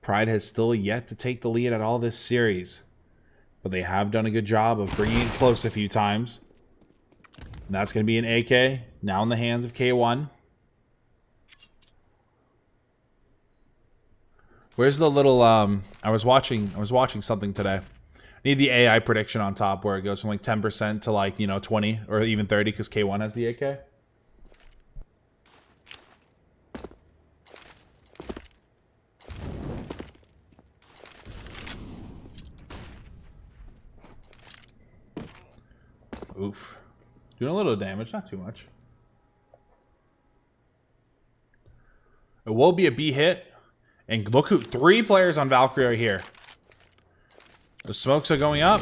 Pryde has still yet to take the lead at all this series. But they have done a good job of bringing it close a few times. And that's going to be an AK. Now in the hands of K1. Where's the little... I was watching something today. Need the AI prediction on top where it goes from like 10% to like, 20 or even 30 because K1 has the AK. Oof. Doing a little damage, not too much. It will be a B hit. And look who, 3 players on Valkyrie are here. The smokes are going up.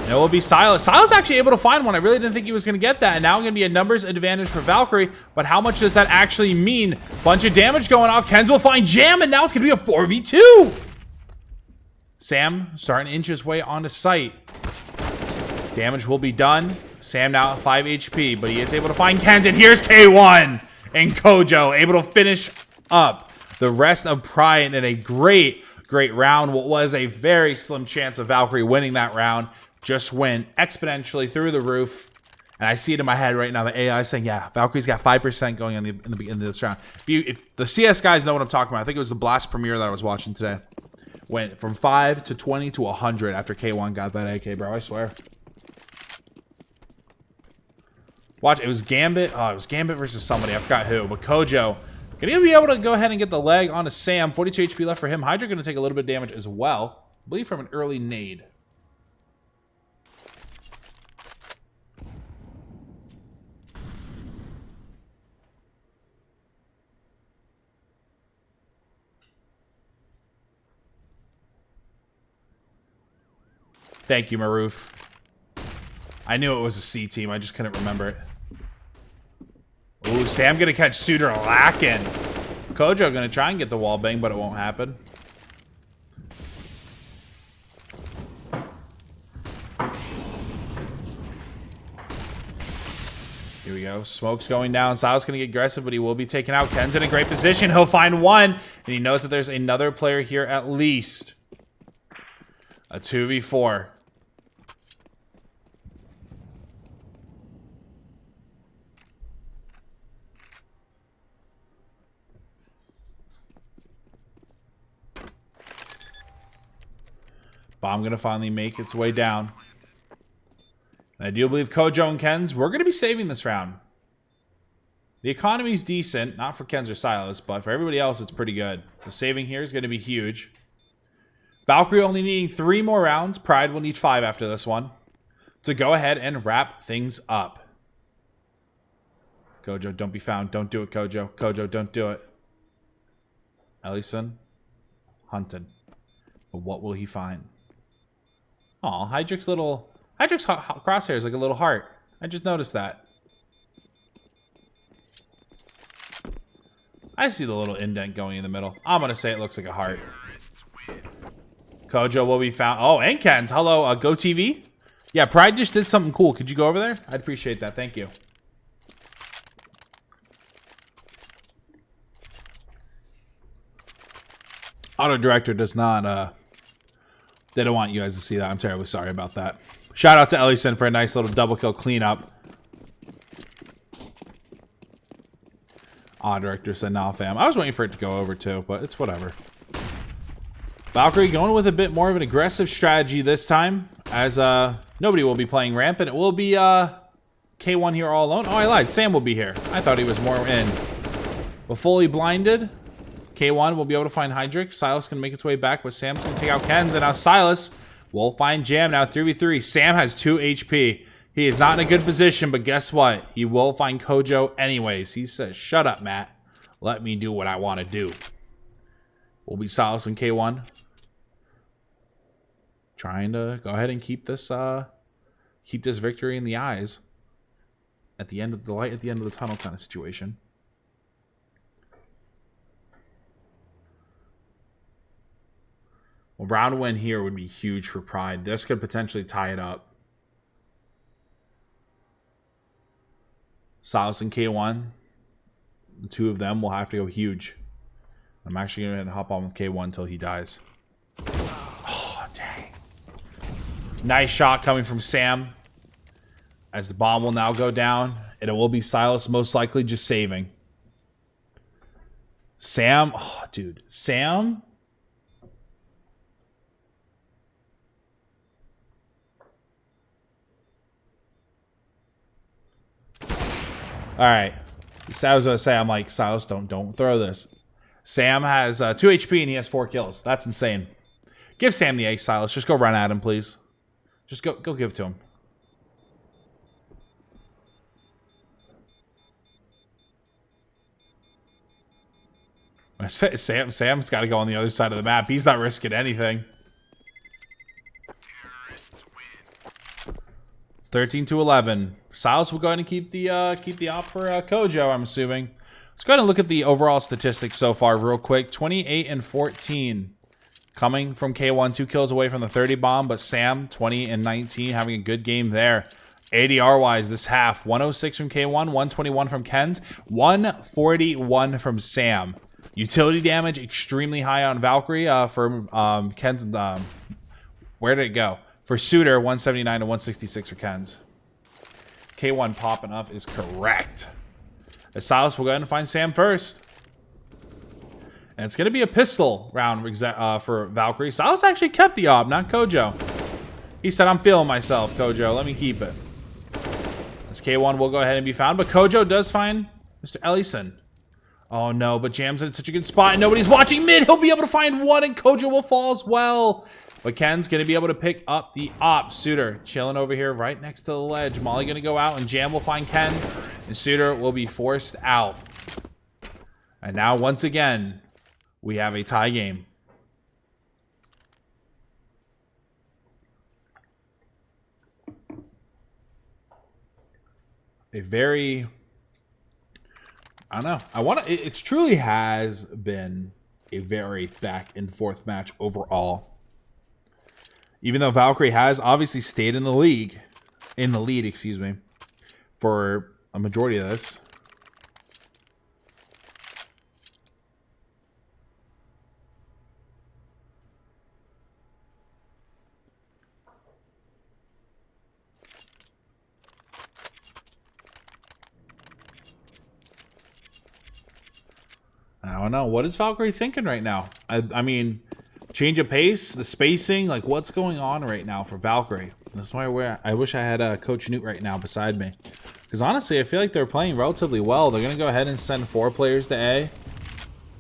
And it will be Silas. Silas actually able to find one. I really didn't think he was going to get that. And now going to be a numbers advantage for Valkyrie. But how much does that actually mean? Bunch of damage going off. Kenz will find Jam. And now it's going to be a 4v2. Sam starting to inch his way onto site. Damage will be done. Sam now at 5 HP. But he is able to find Kenz. And here's K1 and Kojo able to finish up the rest of Pryde in a great round. What was a very slim chance of Valkyrie winning that round just went exponentially through the roof. And I see it in my head right now. The AI is saying, yeah, Valkyrie's got 5% going on in the beginning of this round. If the CS guys know what I'm talking about, I think it was the Blast premiere that I was watching today. Went from 5 to 20 to 100 after K1 got that AK, bro. I swear. Watch, it was Gambit. Oh, it was Gambit versus somebody. I forgot who. But Kojo gonna be able to go ahead and get the leg onto Sam. 42 HP left for him. Hydra gonna take a little bit of damage as well. I believe from an early nade. Thank you, Maroof. I knew it was a C team. I just couldn't remember it. Ooh, Sam gonna catch Suitor lacking. Kojo gonna try and get the wall bang, but it won't happen. Here we go. Smoke's going down. Silas gonna get aggressive, but he will be taken out. Ken's in a great position. He'll find one, and he knows that there's another player here at least. A 2v4. Bomb gonna finally make its way down. And I do believe Kojo and Ken's, we're gonna be saving this round. The economy's decent, not for Ken's or Silas, but for everybody else, it's pretty good. The saving here is gonna be huge. Valkyrie only needing 3 more rounds. Pryde will need 5 after this one to go ahead and wrap things up. Kojo, don't be found. Don't do it, Kojo. Kojo, don't do it. Ellison, hunted. But what will he find? Aw, Hydric's crosshair is like a little heart. I just noticed that. I see the little indent going in the middle. I'm gonna say it looks like a heart. Kojo will be found. Oh, and Ken's. Hello, Go TV. Yeah, Pryde just did something cool. Could you go over there? I'd appreciate that. Thank you. Auto director does not. They don't want you guys to see that. I'm terribly sorry about that. Shout out to Ellison for a nice little double kill cleanup. Auto director said, "Nah, fam." I was waiting for it to go over too, but it's whatever. Valkyrie going with a bit more of an aggressive strategy this time, as nobody will be playing ramp, and it will be K1 here all alone. Oh, I lied. Sam will be here. I thought he was more in. But fully blinded. K1 will be able to find Hydric. Silas can make its way back, but Sam's going to take out Ken's. And now Silas will find Jam now 3v3. Sam has 2 HP. He is not in a good position, but guess what? He will find Kojo anyways. He says, "Shut up, Matt. Let me do what I want to do." Will be Silas and K1. Trying to go ahead and keep this victory in the eyes. At the end of the light, at the end of the tunnel kind of situation. Well, round win here would be huge for Pryde. This could potentially tie it up. Silas and K1, the 2 of them will have to go huge. I'm actually going to hop on with K1 until he dies. Oh, dang. Nice shot coming from Sam. As the bomb will now go down. And it will be Silas most likely just saving. Sam, oh, dude. Sam... All right. I was going to say, I'm like, Silas, don't throw this. Sam has 2 HP and he has 4 kills. That's insane. Give Sam the ace, Silas. Just go run at him, please. Just go give it to him. Sam's got to go on the other side of the map. He's not risking anything. 13-11. Silas will go ahead and keep the op for Kojo, I'm assuming. Let's go ahead and look at the overall statistics so far real quick. 28-14 coming from K1, 2 kills away from the 30 bomb, but Sam 20-19 having a good game there. ADR wise this half, 106 from K1, 121 from Ken's, 141 from Sam. Utility damage extremely high on Valkyrie for Ken's. Where did it go? For Suitor, 179 to 166 for Ken's. K1 popping up is correct. As Silas will go ahead and find Sam first. And it's going to be a pistol round for Valkyrie. Silas actually kept the op, not Kojo. He said, "I'm feeling myself, Kojo. Let me keep it." As K1 will go ahead and be found. But Kojo does find Mr. Ellison. Oh no, but Jam's in such a good spot and nobody's watching mid. He'll be able to find one and Kojo will fall as well. But Ken's going to be able to pick up the op. Suitor chilling over here right next to the ledge. Molly going to go out and Jam will find Ken's. And Suitor will be forced out. And now once again, we have a tie game. a very, I don't know. It truly has been a very back and forth match overall. Even though Valkyrie has obviously stayed in the lead, excuse me, for a majority of this. I don't know. What is Valkyrie thinking right now? I mean, change of pace, the spacing, like what's going on right now for Valkyrie? That's why I wish I had Coach Newt right now beside me. Because honestly, I feel like they're playing relatively well. They're going to go ahead and send 4 players to A.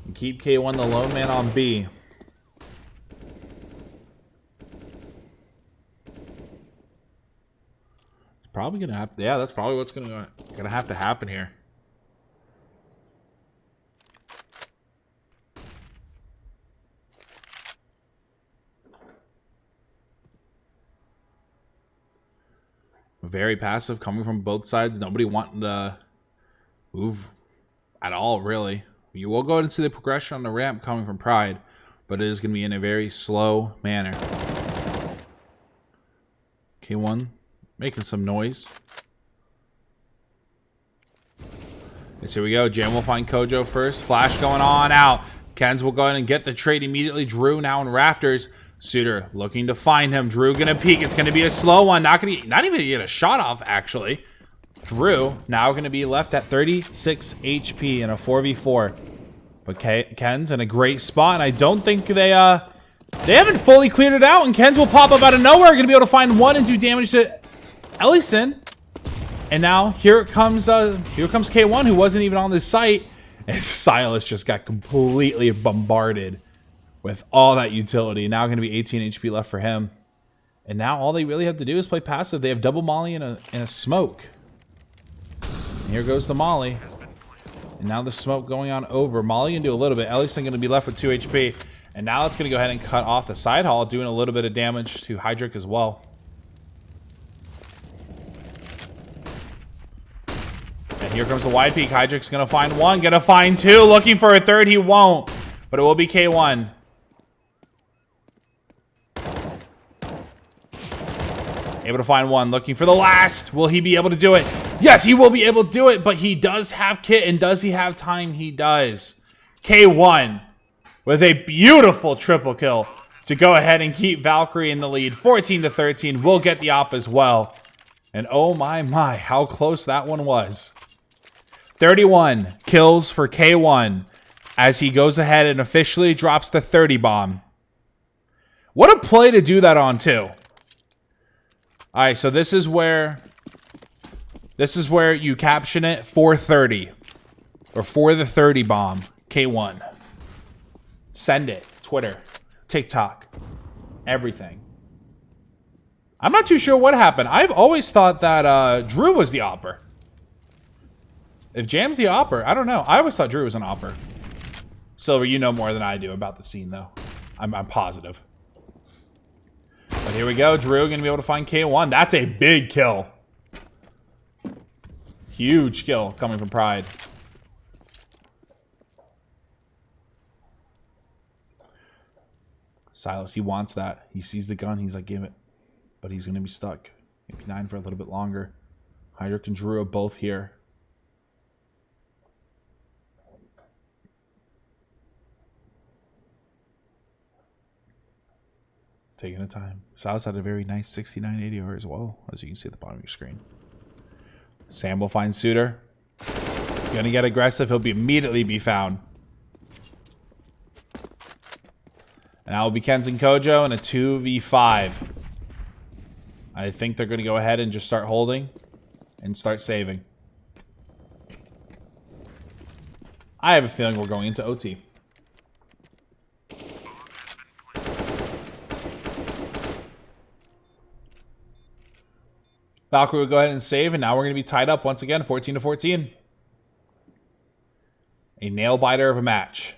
And keep K1 the lone man on B. It's probably going to have to, yeah, that's probably what's going to have to happen here. Very passive coming from both sides. Nobody wanting to move at all, really. You will go ahead and see the progression on the ramp coming from Pryde, but it is going to be in a very slow manner. K1 making some noise. Yes, here we go. Jam will find Kojo first. Flash going on out. Kens will go ahead and get the trade immediately. Drew now in rafters. Suitor looking to find him. Drew gonna peek. It's gonna be a slow one. Not even gonna get a shot off, actually. Drew now gonna be left at 36 HP in a 4v4. But Ken's in a great spot, and I don't think they haven't fully cleared it out, and Kens will pop up out of nowhere. Gonna be able to find one and do damage to Ellison. And now here comes K1, who wasn't even on this site. And Silas just got completely bombarded with all that utility. Now going to be 18 HP left for him. And now all they really have to do is play passive. They have double molly and a smoke. And here goes the molly. And now the smoke going on over. Molly can do a little bit. Ellison going to be left with 2 HP. And now it's going to go ahead and cut off the side hall, doing a little bit of damage to Hydric as well. And here comes the wide peak. Hydric's going to find one. Going to find two. Looking for a third. He won't. But it will be K1. Able to find one. Looking for the last. Will he be able to do it? Yes, he will be able to do it. But he does have kit. And does he have time? He does. K1 with a beautiful triple kill to go ahead and keep Valkyrie in the lead. 14-13. We'll get the op as well. And oh my, how close that one was. 31 kills for K1 as he goes ahead and officially drops the 30 bomb. What a play to do that on, too. All right, so this is where you caption it for 30 or for the 30 bomb. K1. Send it. Twitter, TikTok, everything. I'm not too sure what happened. I've always thought that Drew was the opper. If Jam's the opper, I don't know. I always thought Drew was an opper. Silver, you know more than I do about the scene, though. I'm positive. But here we go. Drew going to be able to find K1. That's a big kill. Huge kill coming from Pryde. Silas, he wants that. He sees the gun. He's like, give it. But he's going to be stuck. Maybe 9 for a little bit longer. Hydric and Drew are both here. Taking the time. Silas had a very nice 69 ADR as well, as you can see at the bottom of your screen. Sam will find Suitor. Gonna get aggressive. He'll immediately be found. And that will be Kens and Kojo in a 2v5. I think they're going to go ahead and just start holding and start saving. I have a feeling we're going into OT. Valkyrie will go ahead and save, and now we're going to be tied up once again, 14-14. A nail-biter of a match.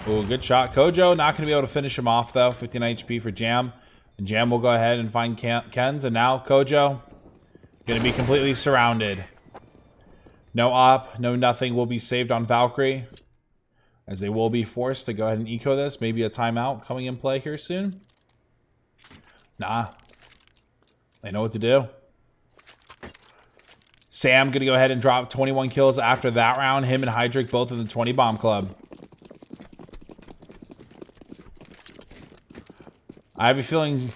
Oh, good shot. Kojo not going to be able to finish him off, though. 59 HP for Jam. And Jam will go ahead and find Ken's. And now Kojo going to be completely surrounded. No op, no nothing will be saved on Valkyrie. As they will be forced to go ahead and eco this. Maybe a timeout coming in play here soon. Nah. They know what to do. Sam going to go ahead and drop 21 kills after that round. Him and Hydric both in the 20 bomb club. I have a feeling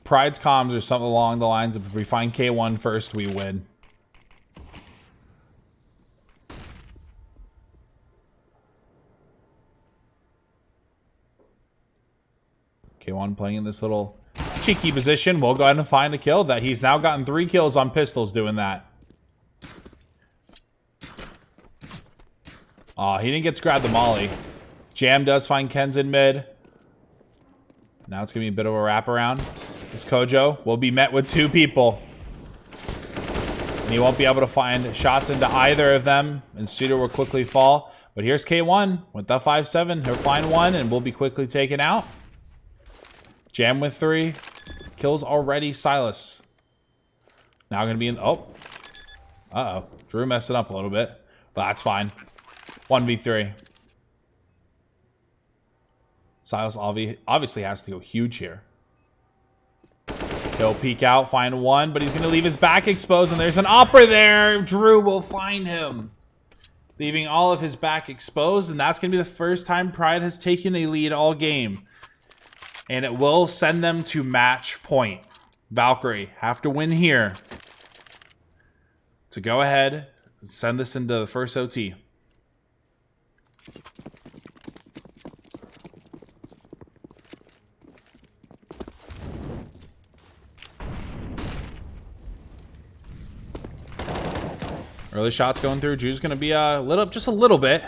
Pryde's comms or something along the lines of if we find K1 first, we win. K1 playing in this little cheeky position. We'll go ahead and find a kill. That he's now gotten 3 kills on pistols doing that. Oh, he didn't get to grab the molly. Jam does find Ken's in mid. Now it's going to be a bit of a wraparound. This Kojo will be met with 2 people. And he won't be able to find shots into either of them. And Suitor will quickly fall. But here's K1 with the 5-7. He'll find 1 and will be quickly taken out. Jam with 3. Kills already Silas. Now going to be in... Oh. Uh-oh. Drew messed it up a little bit. But that's fine. 1v3. Silas obviously has to go huge here. He'll peek out, find 1, but he's going to leave his back exposed, and there's an opera there. Drew will find him, leaving all of his back exposed, and that's going to be the first time Pryde has taken a lead all game. And it will send them to match point. Valkyrie have to win here to go ahead and send this into the first OT. Early shots going through. Drew's going to be lit up just a little bit.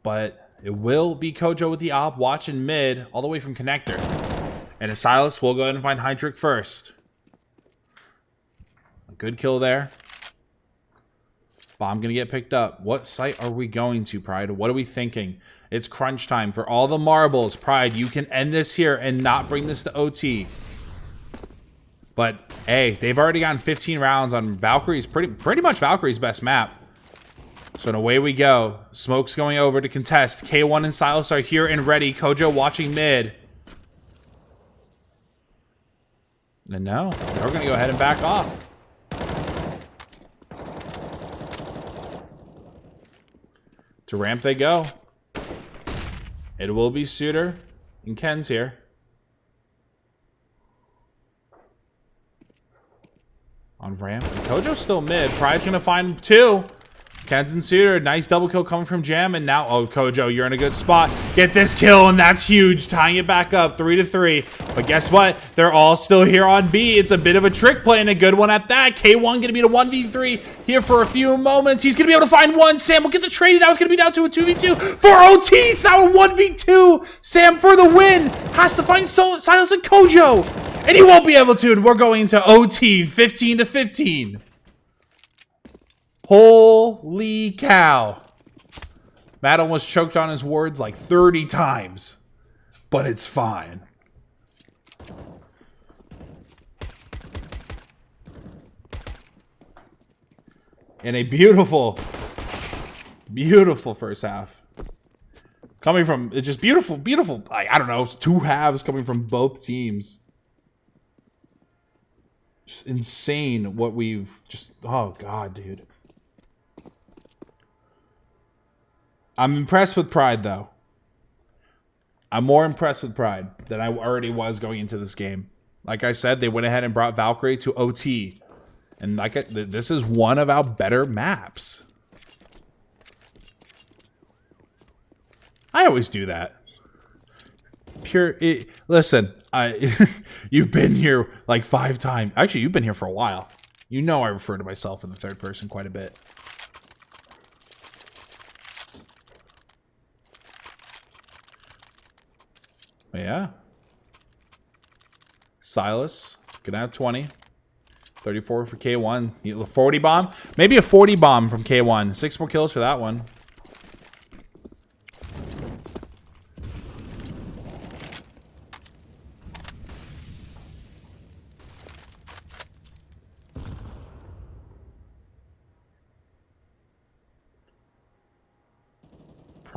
But it will be Kojo with the op watching mid all the way from connector. And Silas will go ahead and find Hydric first. A good kill there. Bomb going to get picked up. What site are we going to, Pryde? What are we thinking? It's crunch time for all the marbles. Pryde, you can end this here and not bring this to OT. But, hey, they've already gotten 15 rounds on Valkyrie's, pretty much Valkyrie's best map. So away we go. Smoke's going over to contest. K1 and Silas are here and ready. Kojo watching mid. And no, they're going to go ahead and back off. To ramp they go. It will be Suitor and Ken's here. On ramp. And Kojo's still mid. Pryde's going to find 2. Ken's and Suitor. Nice double kill coming from Jam. And now, oh, Kojo, you're in a good spot. Get this kill, and that's huge. Tying it back up 3-3. But guess what? They're all still here on B. It's a bit of a trick play and a good one at that. K1 going to be a 1v3 here for a few moments. He's going to be able to find 1. Sam will get the trade. Now it's going to be down to a 2v2 for OT. It's now a 1v2. Sam for the win. Has to find Silas and Kojo. And he won't be able to, and we're going into OT 15-15. Holy cow. Matt almost choked on his words like 30 times. But it's fine. And a beautiful, beautiful first half. Coming from, it's just beautiful, beautiful. I don't know, 2 halves coming from both teams. Just insane what we've just... Oh, God, dude. I'm impressed with Pryde, though. I'm more impressed with Pryde than I already was going into this game. Like I said, they went ahead and brought Valkyrie to OT. And like this is one of our better maps. I always do that. Listen, you've been here like 5 times. Actually, you've been here for a while. You know I refer to myself in the third person quite a bit. But yeah. Silas, gonna have 20. 34 for K1. 40 bomb? Maybe a 40 bomb from K1. 6 more kills for that one.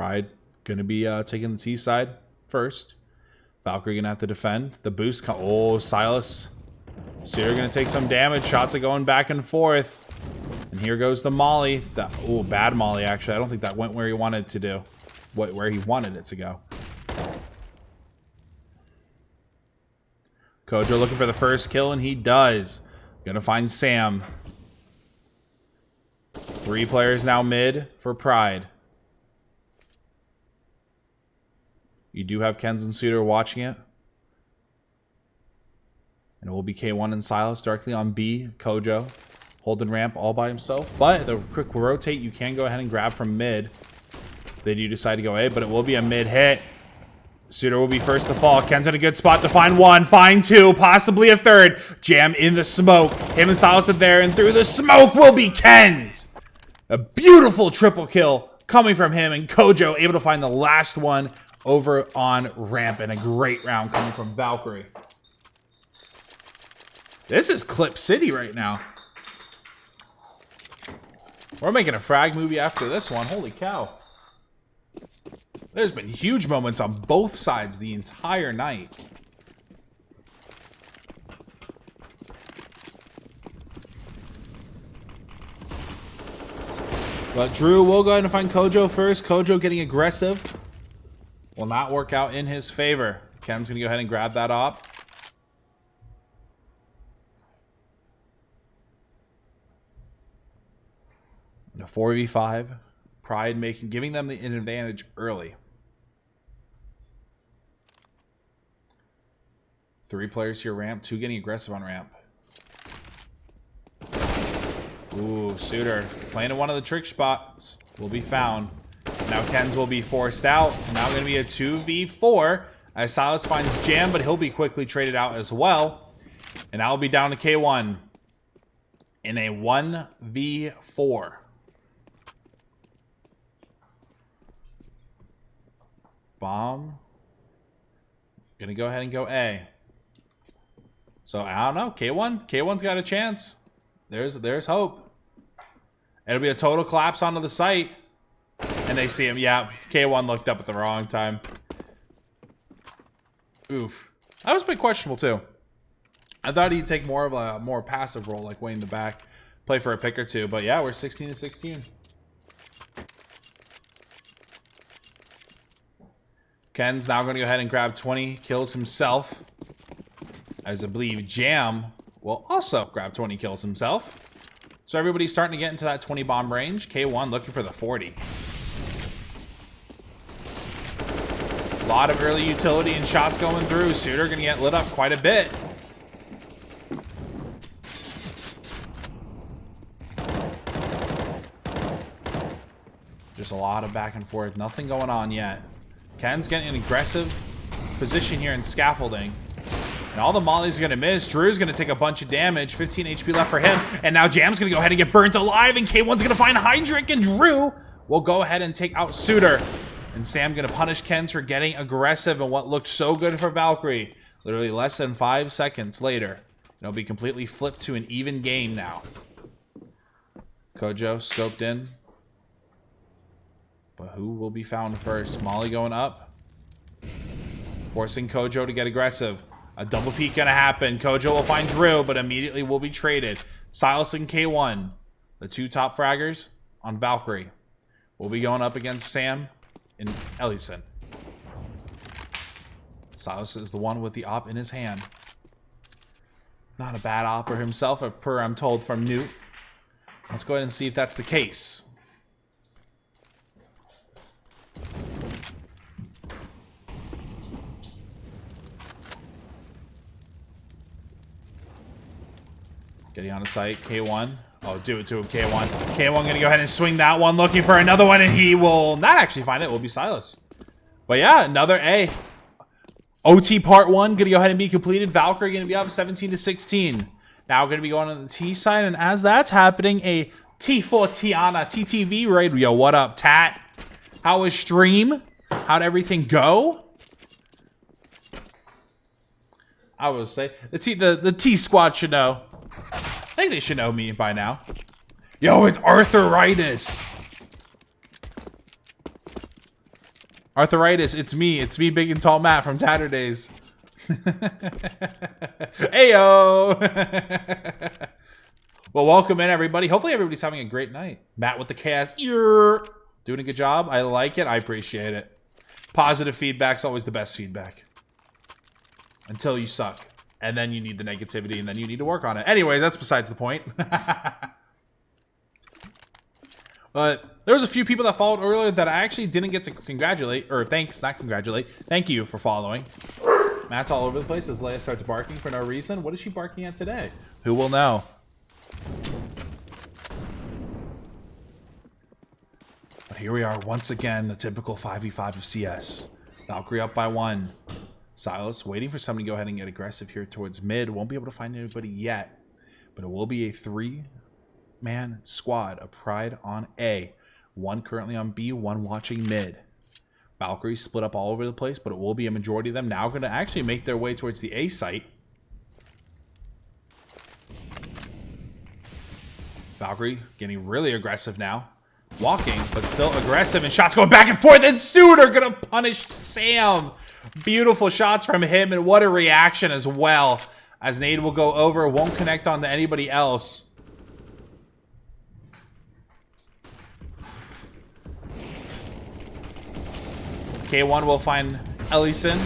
Pryde going to be taking the T side first. Valkyrie going to have to defend. The boost. Oh, Silas. Suitor going to take some damage. Shots are going back and forth. And here goes the Molly. Oh, bad Molly, actually. I don't think that went where he wanted it to do. Where he wanted it to go. Kojo looking for the first kill, and he does. Gonna find Sam. 3 players now mid for Pryde. You do have Kenz and Suitor watching it. And it will be K1 and Silas directly on B. Kojo holding ramp all by himself. But the quick rotate, you can go ahead and grab from mid. They do decide to go A, but it will be a mid hit. Suitor will be first to fall. Ken's in a good spot to find 1, find 2, possibly a 3rd. Jam in the smoke. Him and Silas are there, and through the smoke will be Ken's. A beautiful triple kill coming from him, and Kojo able to find the last one over on ramp, and a great round coming from Valkyrie. This is Clip City right now. We're making a frag movie after this one. Holy cow. There's been huge moments on both sides the entire night. But Drew will go ahead and find Kojo first. Kojo getting aggressive. Will not work out in his favor. Ken's going to go ahead and grab that op. A 4v5. Pryde giving them an advantage early. 3 players here ramp. 2 getting aggressive on ramp. Ooh, Suitor playing in one of the trick spots. Will be found. Now Kenz will be forced out. Now going to be a 2v4 as Silas finds Jam, but he'll be quickly traded out as well. And now will be down to K1 in a 1v4. Bomb. Gonna go ahead and go A. So I don't know. K1's got a chance. There's hope. It'll be a total collapse onto the site. And they see him. Yeah, K1 looked up at the wrong time. Oof. That was a bit questionable too. I thought he'd take more of a more passive role, like way in the back, play for a pick or two. But yeah, we're 16-16. Ken's now going to go ahead and grab 20 kills himself. As I believe Jam will also grab 20 kills himself. So everybody's starting to get into that 20 bomb range. K1 looking for the 40. A lot of early utility and shots going through. Suitor going to get lit up quite a bit. Just a lot of back and forth. Nothing going on yet. Ken's getting an aggressive position here in scaffolding. And all the mollies are going to miss. Drew's going to take a bunch of damage. 15 HP left for him. And now Jam's going to go ahead and get burnt alive. And K1's going to find Hydric. And Drew will go ahead and take out Suitor. And Sam going to punish Ken's for getting aggressive in what looked so good for Valkyrie. Literally less than 5 seconds later. It'll be completely flipped to an even game now. Kojo scoped in. But who will be found first? Molly going up. Forcing Kojo to get aggressive. A double peek gonna happen. Kojo will find Drew, but immediately will be traded. Silas and K1, the 2 top fraggers on Valkyrie, will be going up against Sam and Ellison. Silas is the one with the op in his hand. Not a bad opper himself, per I'm told from Newt. Let's go ahead and see if that's the case. Getting on the site, K1. Oh, do it to him, K1. K1 gonna go ahead and swing that one, looking for another one, and he will not actually find it. It will be Silas. But yeah, another A. OT part 1 gonna go ahead and be completed. Valkyrie gonna be up 17-16. Now gonna be going on the T side, and as that's happening, a T4 Tiana TTV raid. Yo, what up, Tat? How was stream? How'd everything go? I would say the T squad should know. I think they should know me by now. Yo, it's arthritis. Arthritis, it's me. It's me, Big and Tall Matt from Tatterdays. Ayo! Well, welcome in, everybody. Hopefully everybody's having a great night. Matt with the cast. You're doing a good job. I like it. I appreciate it. Positive feedback's always the best feedback. Until you suck. And then you need the negativity, and then you need to work on it. Anyway, that's besides the point. But there was a few people that followed earlier that I actually didn't get to congratulate. Or thanks, not congratulate. Thank you for following. Matt's all over the place as Leia starts barking for no reason. What is she barking at today? Who will know? But here we are once again, the typical 5v5 of CS. Valkyrie up by 1. Silas waiting for someone to go ahead and get aggressive here towards mid. Won't be able to find anybody yet. But it will be a 3-man squad of Pryde on A. 1 currently on B, 1 watching mid. Valkyrie split up all over the place, but it will be a majority of them now going to actually make their way towards the A site. Valkyrie getting really aggressive now. Walking, but still aggressive, and shots going back and forth, and Suitor gonna punish Sam. Beautiful shots from him, and what a reaction as well. As nade will go over, won't connect on to anybody else. K1 will find Ellison.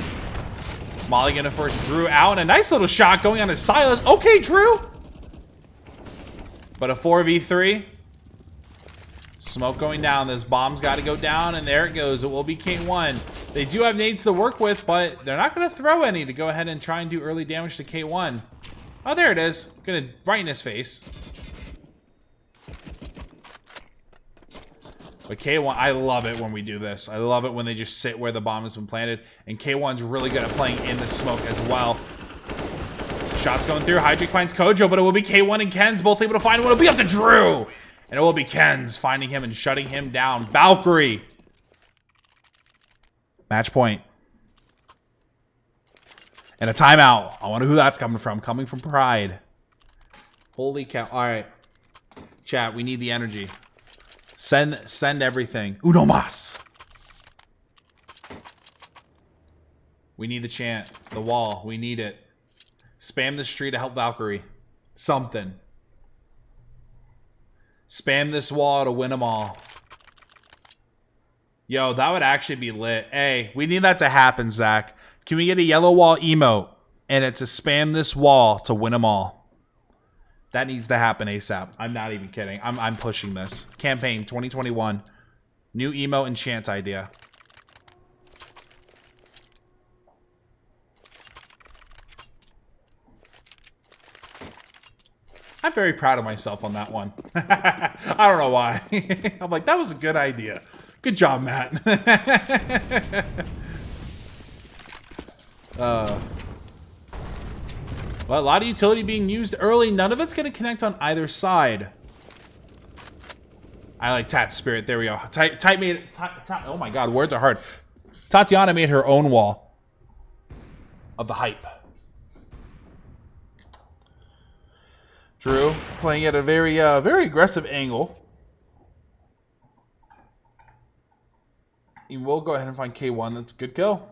Molly gonna force Drew out, and a nice little shot going on to Silas. Okay, Drew. But a 4v3. Smoke going down. This bomb's got to go down, and there it goes. It will be K1. They do have nades to work with, but they're not going to throw any to go ahead and try and do early damage to K1. Oh, there it is. Gonna right in his face. But K1, I love it when we do this. I love it when they just sit where the bomb has been planted. And K1's really good at playing in the smoke as well. Shots going through. Hydric finds Kojo, but it will be K1 and Ken's both able to find one. It'll be up to Drew. And it will be Ken's finding him and shutting him down. Valkyrie. Match point. And a timeout. I wonder who that's coming from. Coming from Pryde. Holy cow. All right. Chat, we need the energy. Send everything. Uno mas. We need the chant. The wall. We need it. Spam this tree to help Valkyrie. Something. Spam this wall to win them all. Yo, that would actually be lit. Hey, we need that to happen, Zach. Can we get a yellow wall emote? And it's a spam this wall to win them all. That needs to happen ASAP. I'm not even kidding. I'm pushing this. Campaign 2021. New emote and chant idea. I'm very proud of myself on that one. I don't know why. I'm like, that was a good idea. Good job, Matt. Well, a lot of utility being used early. None of it's going to connect on either side. I like Tat's spirit. There we go. Tat made... oh my god, words are hard. Tatiana made her own wall of the hype. Drew playing at a very aggressive angle. And we'll go ahead and find K1. That's a good kill.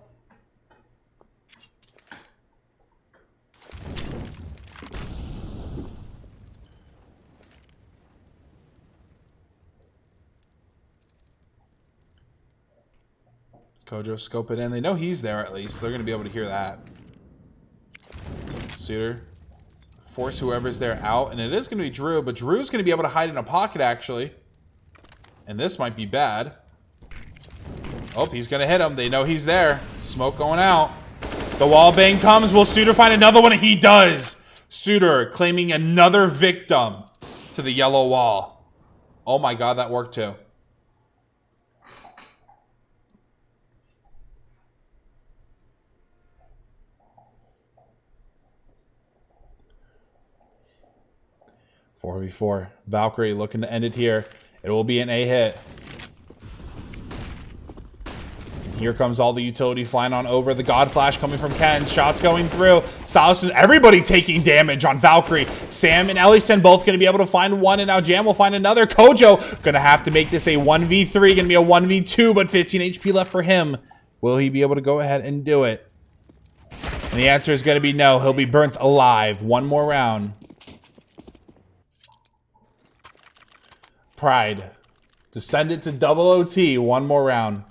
Kojo scope it in. They know he's there at least. They're going to be able to hear that. Suitor. Force whoever's there out. And it is going to be Drew. But Drew's going to be able to hide in a pocket, actually. And this might be bad. Oh, he's going to hit him. They know he's there. Smoke going out. The wall bang comes. Will Suitor find another one? And he does. Suitor claiming another victim to the yellow wall. Oh my god, that worked too. Four v 4. Valkyrie looking to end it here. It will be an A hit. Here comes all the utility flying on over. The God Flash coming from Ken. Shots going through. Silas, everybody taking damage on Valkyrie. Sam and Ellison both going to be able to find one, and now Jam will find another. Kojo going to have to make this a 1v3. Going to be a 1v2, but 15 HP left for him. Will he be able to go ahead and do it? And the answer is going to be no. He'll be burnt alive. One more round. Pryde to send it to double OT. One more round.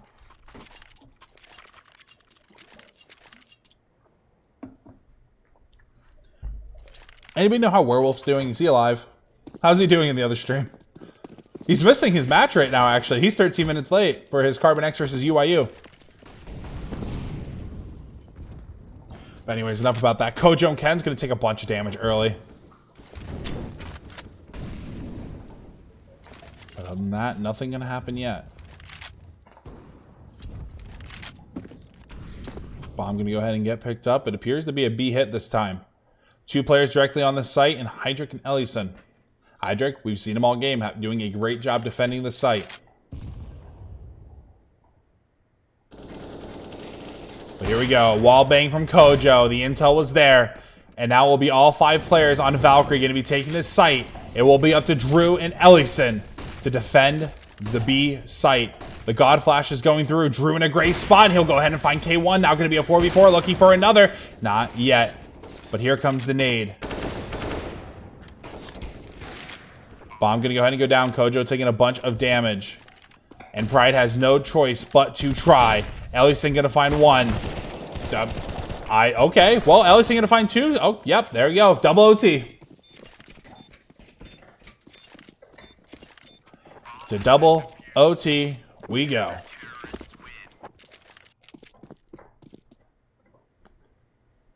Anybody know how Werewolf's doing? Is he alive? How's he doing in the other stream? He's missing his match right now, actually. He's 13 minutes late for his Carbon X versus UIU. But anyways, enough about that. Kojo and Ken's going to take a bunch of damage early. But other than that, nothing going to happen yet. Bomb going to go ahead and get picked up. It appears to be a B hit this time. 2 players directly on the site, and Hydric and Ellison. Hydric, we've seen him all game, doing a great job defending the site. But here we go. Wall bang from Kojo. The intel was there. And now will be all 5 players on Valkyrie going to be taking this site. It will be up to Drew and Ellison to defend the B site. The God Flash is going through. Drew in a great spot, and he'll go ahead and find K1. Now going to be a 4v4, looking for another. Not yet. But here comes the nade. Bomb going to go ahead and go down. Kojo taking a bunch of damage. And Pryde has no choice but to try. Ellison going to find one. Okay. Well, Ellison going to find 2. Oh, yep. There we go. Double OT. To double OT we go.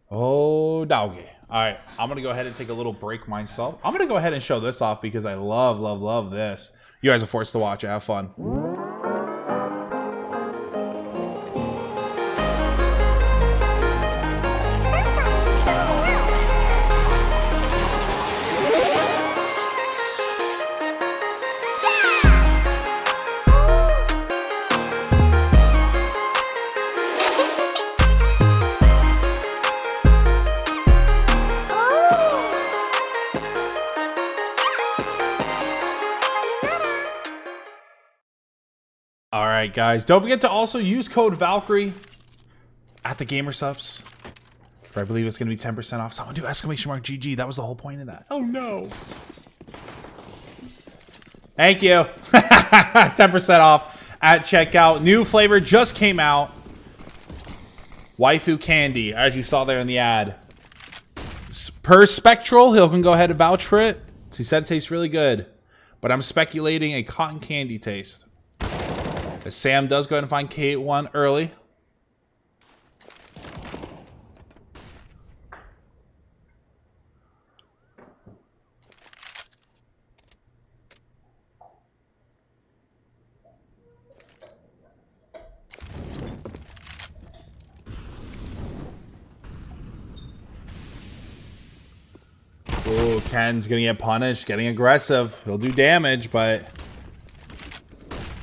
Oh, doggy. All right, I'm going to go ahead and take a little break myself. I'm going to go ahead and show this off because I love, love, love this. You guys are forced to watch it. Have fun. Alright guys, don't forget to also use code Valkyrie at the Gamer Subs. For I believe it's going to be 10% off. Someone do exclamation mark GG. That was the whole point of that. Oh no. Thank you. 10% off at checkout. New flavor just came out. Waifu candy, as you saw there in the ad. Per Spectral, he can go ahead and vouch for it. He said it tastes really good. But I'm speculating a cotton candy taste. As Sam does go ahead and find K1 early. Ooh, Ken's gonna get punished, getting aggressive. He'll do damage, but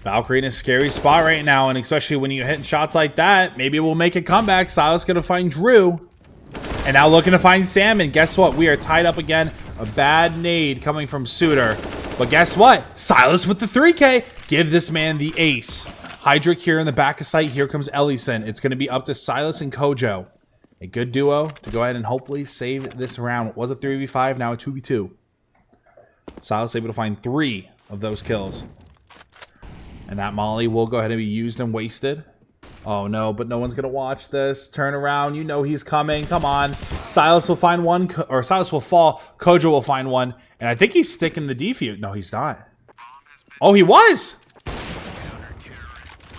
Valkyrie in a scary spot right now, and especially when you're hitting shots like that, maybe we'll make a comeback. Silas gonna find Drew, and now looking to find Sam, and guess what? We are tied up again. A bad nade coming from Suitor, but guess what? Silas with the 3K. Give this man the ace. Hydric here in the back of sight. Here comes Ellison. It's gonna be up to Silas and Kojo. A good duo to go ahead and hopefully save this round. It was a 3v5, now a 2v2. Silas able to find 3 of those kills. And that molly will go ahead and be used and wasted. Oh no, but no one's going to watch this. Turn around. You know he's coming. Come on. Silas will find one, or Silas will fall. Kojo will find one. And I think he's sticking the defuse. No, he's not. Oh, he was.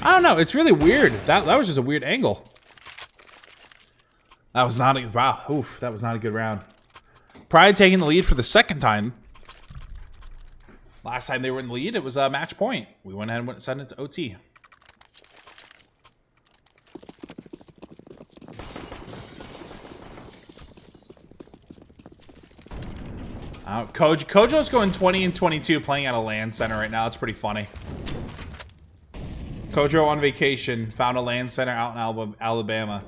I don't know. It's really weird. That was just a weird angle. That was not a, wow, oof, that was not a good round. Pryde taking the lead for the second time. Last time they were in the lead, it was a match point. We went ahead and sent it to OT. Kojo's going 20 and 22 playing at a LAN center right now. It's pretty funny. Kojo on vacation. Found a land center out in Alabama.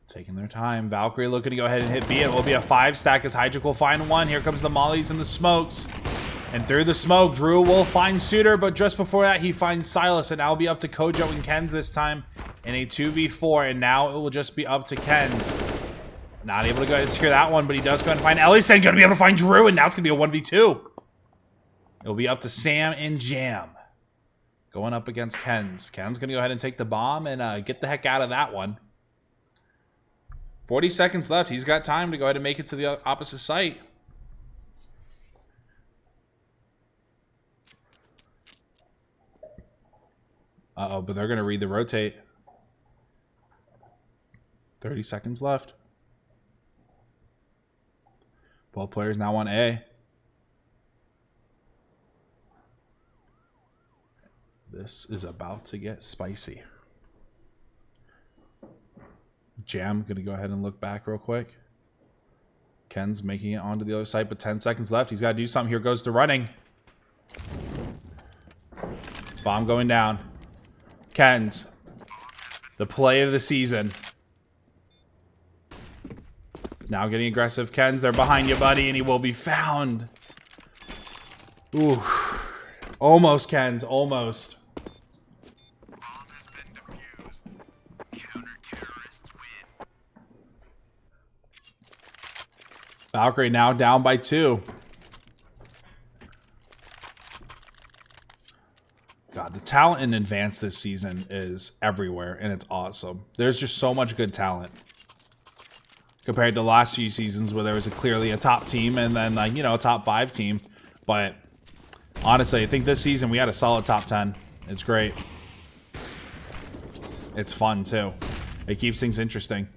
Taking their time. Valkyrie looking to go ahead and hit B. It will be a 5-stack as Hydra will find one. Here comes the mollies and the smokes. And through the smoke, Drew will find Suitor, but just before that, he finds Silas. And now it'll be up to Kojo and Kens this time in a 2v4. And now it will just be up to Kens. Not able to go ahead and secure that one, but he does go ahead and find Ellison. Going to be able to find Drew, and now it's going to be a 1v2. It'll be up to Sam and Jam. Going up against Kens. Kens going to go ahead and take the bomb and get the heck out of that one. 40 seconds left. He's got time to go ahead and make it to the opposite site. Uh-oh, but they're going to read the rotate. 30 seconds left. Both players now on A. This is about to get spicy. Jam gonna go ahead and look back real quick. Ken's making it onto the other side, but 10 seconds left. He's got to do something. Here goes the running. Bomb going down. Ken's, the play of the season. Now getting aggressive. Ken's, they're behind you, buddy, and he will be found. Ooh, almost, Ken's, almost. Valkyrie now down by 2. God, the talent in Advanced this season is everywhere, and it's awesome. There's just so much good talent compared to the last few seasons where there was clearly a top team and then, like, you know, a top 5 team. But honestly, I think this season we had a solid top 10. It's great. It's fun, too. It keeps things interesting.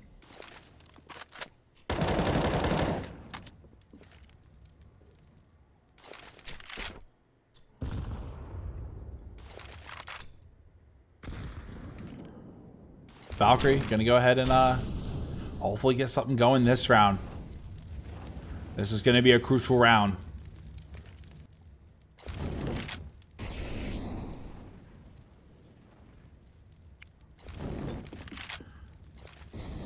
Valkyrie gonna go ahead and hopefully get something going this round. This is gonna be a crucial round.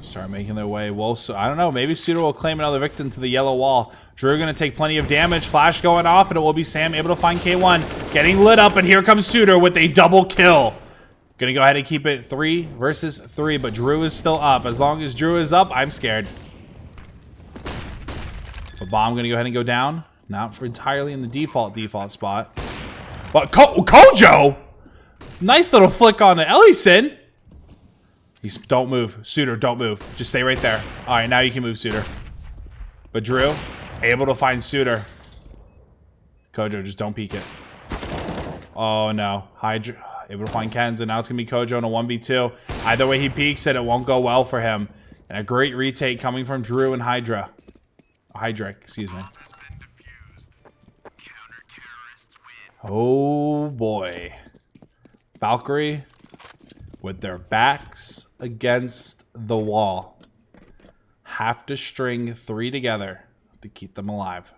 Start making their way. Well, so I don't know. Maybe Suitor will claim another victim to the yellow wall. Drew gonna take plenty of damage. Flash going off, and it will be Sam able to find K1. Getting lit up, and here comes Suitor with a double kill. Gonna go ahead and keep it 3 versus 3, but Drew is still up. As long as Drew is up, I'm scared. The bomb gonna go ahead and go down. Not for entirely in the default spot. But Kojo! Nice little flick on to Ellison. Don't move. Suitor, don't move. Just stay right there. All right, now you can move, Suitor. But Drew, able to find Suitor. Kojo, just don't peek it. Oh, no. Hydra. Able to find Kens, and now it's going to be Kojo in a 1v2. Either way he peeks it, it won't go well for him. And a great retake coming from Drew and Hydra. Hydra, excuse me. Oh, boy. Valkyrie with their backs against the wall. Have to string 3 together to keep them alive.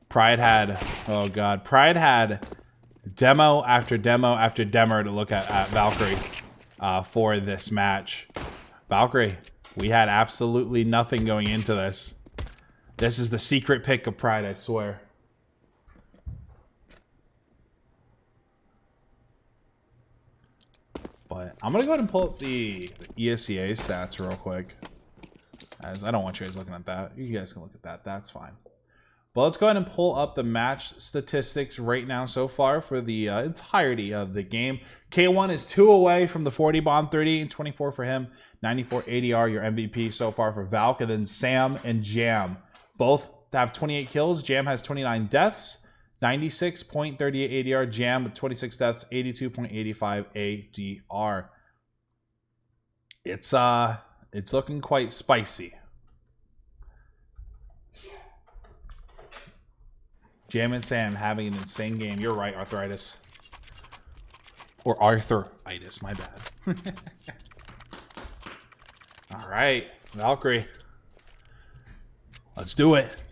Pryde had, oh god, Pryde had demo after demo after demo to look at Valkyrie for this match. Valkyrie, we had absolutely nothing going into this. This is the secret pick of Pryde, I swear. But I'm going to go ahead and pull up the ESEA stats real quick. As I don't want you guys looking at that. You guys can look at that. That's fine. But let's go ahead and pull up the match statistics right now so far for the entirety of the game. K1 is 2 away from the 40 bomb, 38 and 24 for him. 94 ADR, your MVP so far for Valk. And then Sam and Jam both have 28 kills. Jam has 29 deaths, 96.38 ADR. Jam with 26 deaths, 82.85 ADR. It's looking quite spicy. Jam and Sam having an insane game. You're right, arthritis. Or arthritis, my bad. All right, Valkyrie. Let's do it.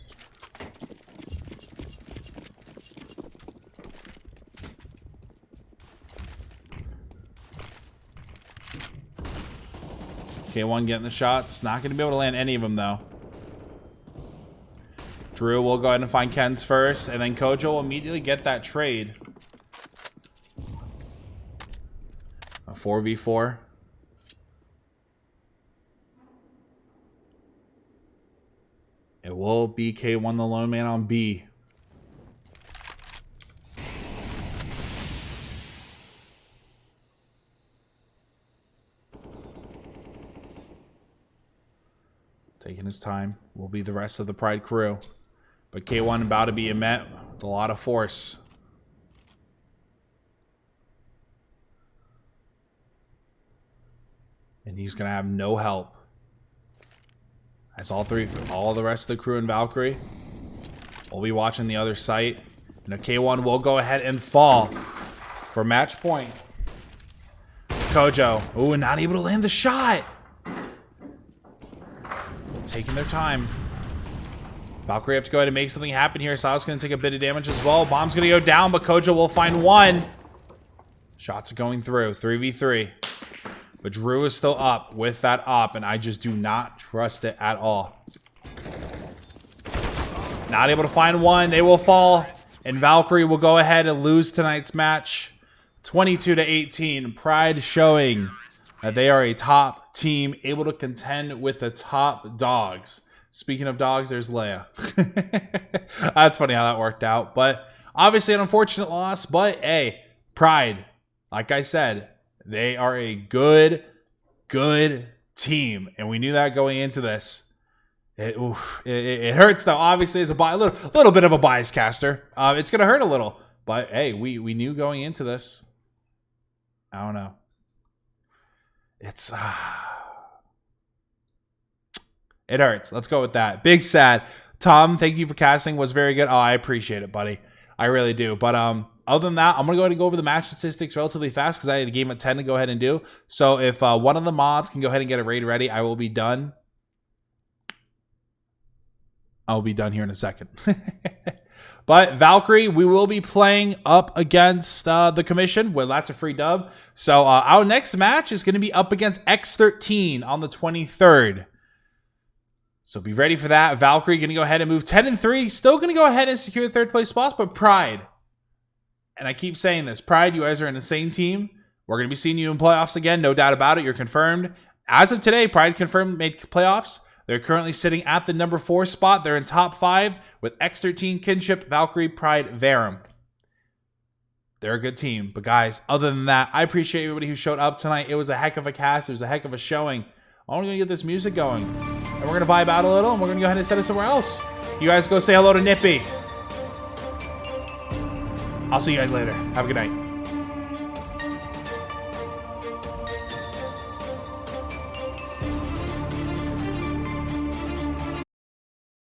K1 getting the shots. Not going to be able to land any of them, though. Drew will go ahead and find Ken's first, and then Kojo will immediately get that trade. A 4v4. It will be K1 the lone man on B. Taking his time will be the rest of the Pryde crew. But K1 about to be met with a lot of force. And he's going to have no help. As all the rest of the crew in Valkyrie will be watching the other site. And K1 will go ahead and fall for match point. Kojo, ooh, not able to land the shot. Taking their time. Valkyrie have to go ahead and make something happen here. Sal's going to take a bit of damage as well. Bomb's going to go down, but Kojo will find one. Shots are going through. 3v3. But Drew is still up with that op, and I just do not trust it at all. Not able to find one. They will fall, and Valkyrie will go ahead and lose tonight's match. 22-18. Pryde showing that they are a top team, able to contend with the top dogs. Speaking of dogs, there's Leia. That's funny how that worked out. But obviously an unfortunate loss. But hey, Pryde, like I said, they are a good team. And we knew that going into this. It hurts though. Obviously, as a little bit of a bias caster. It's going to hurt a little. But hey, we knew going into this. I don't know. It's... It hurts. Let's go with that. Big sad. Tom, thank you for casting. Was very good. Oh, I appreciate it, buddy. I really do. But other than that, I'm going to go ahead and go over the match statistics relatively fast because I had a game at 10 to go ahead and do. So if one of the mods can go ahead and get a raid ready, I will be done. I'll be done here in a second. But Valkyrie, we will be playing up against the Commission. Well, that's a free dub. So our next match is going to be up against X13 on the 23rd. So be ready for that. Valkyrie going to go ahead and move 10-3. Still going to go ahead and secure the third place spot, but Pryde. And I keep saying this. Pryde, you guys are an insane team. We're going to be seeing you in playoffs again. No doubt about it. You're confirmed. As of today, Pryde confirmed made playoffs. They're currently sitting at the number 4 spot. They're in top 5 with X13, Kinship, Valkyrie, Pryde, Verum. They're a good team. But guys, other than that, I appreciate everybody who showed up tonight. It was a heck of a cast. It was a heck of a showing. I'm going to get this music going. And we're going to vibe out a little, and we're going to go ahead and set it somewhere else. You guys go say hello to Nippy. I'll see you guys later. Have a good night.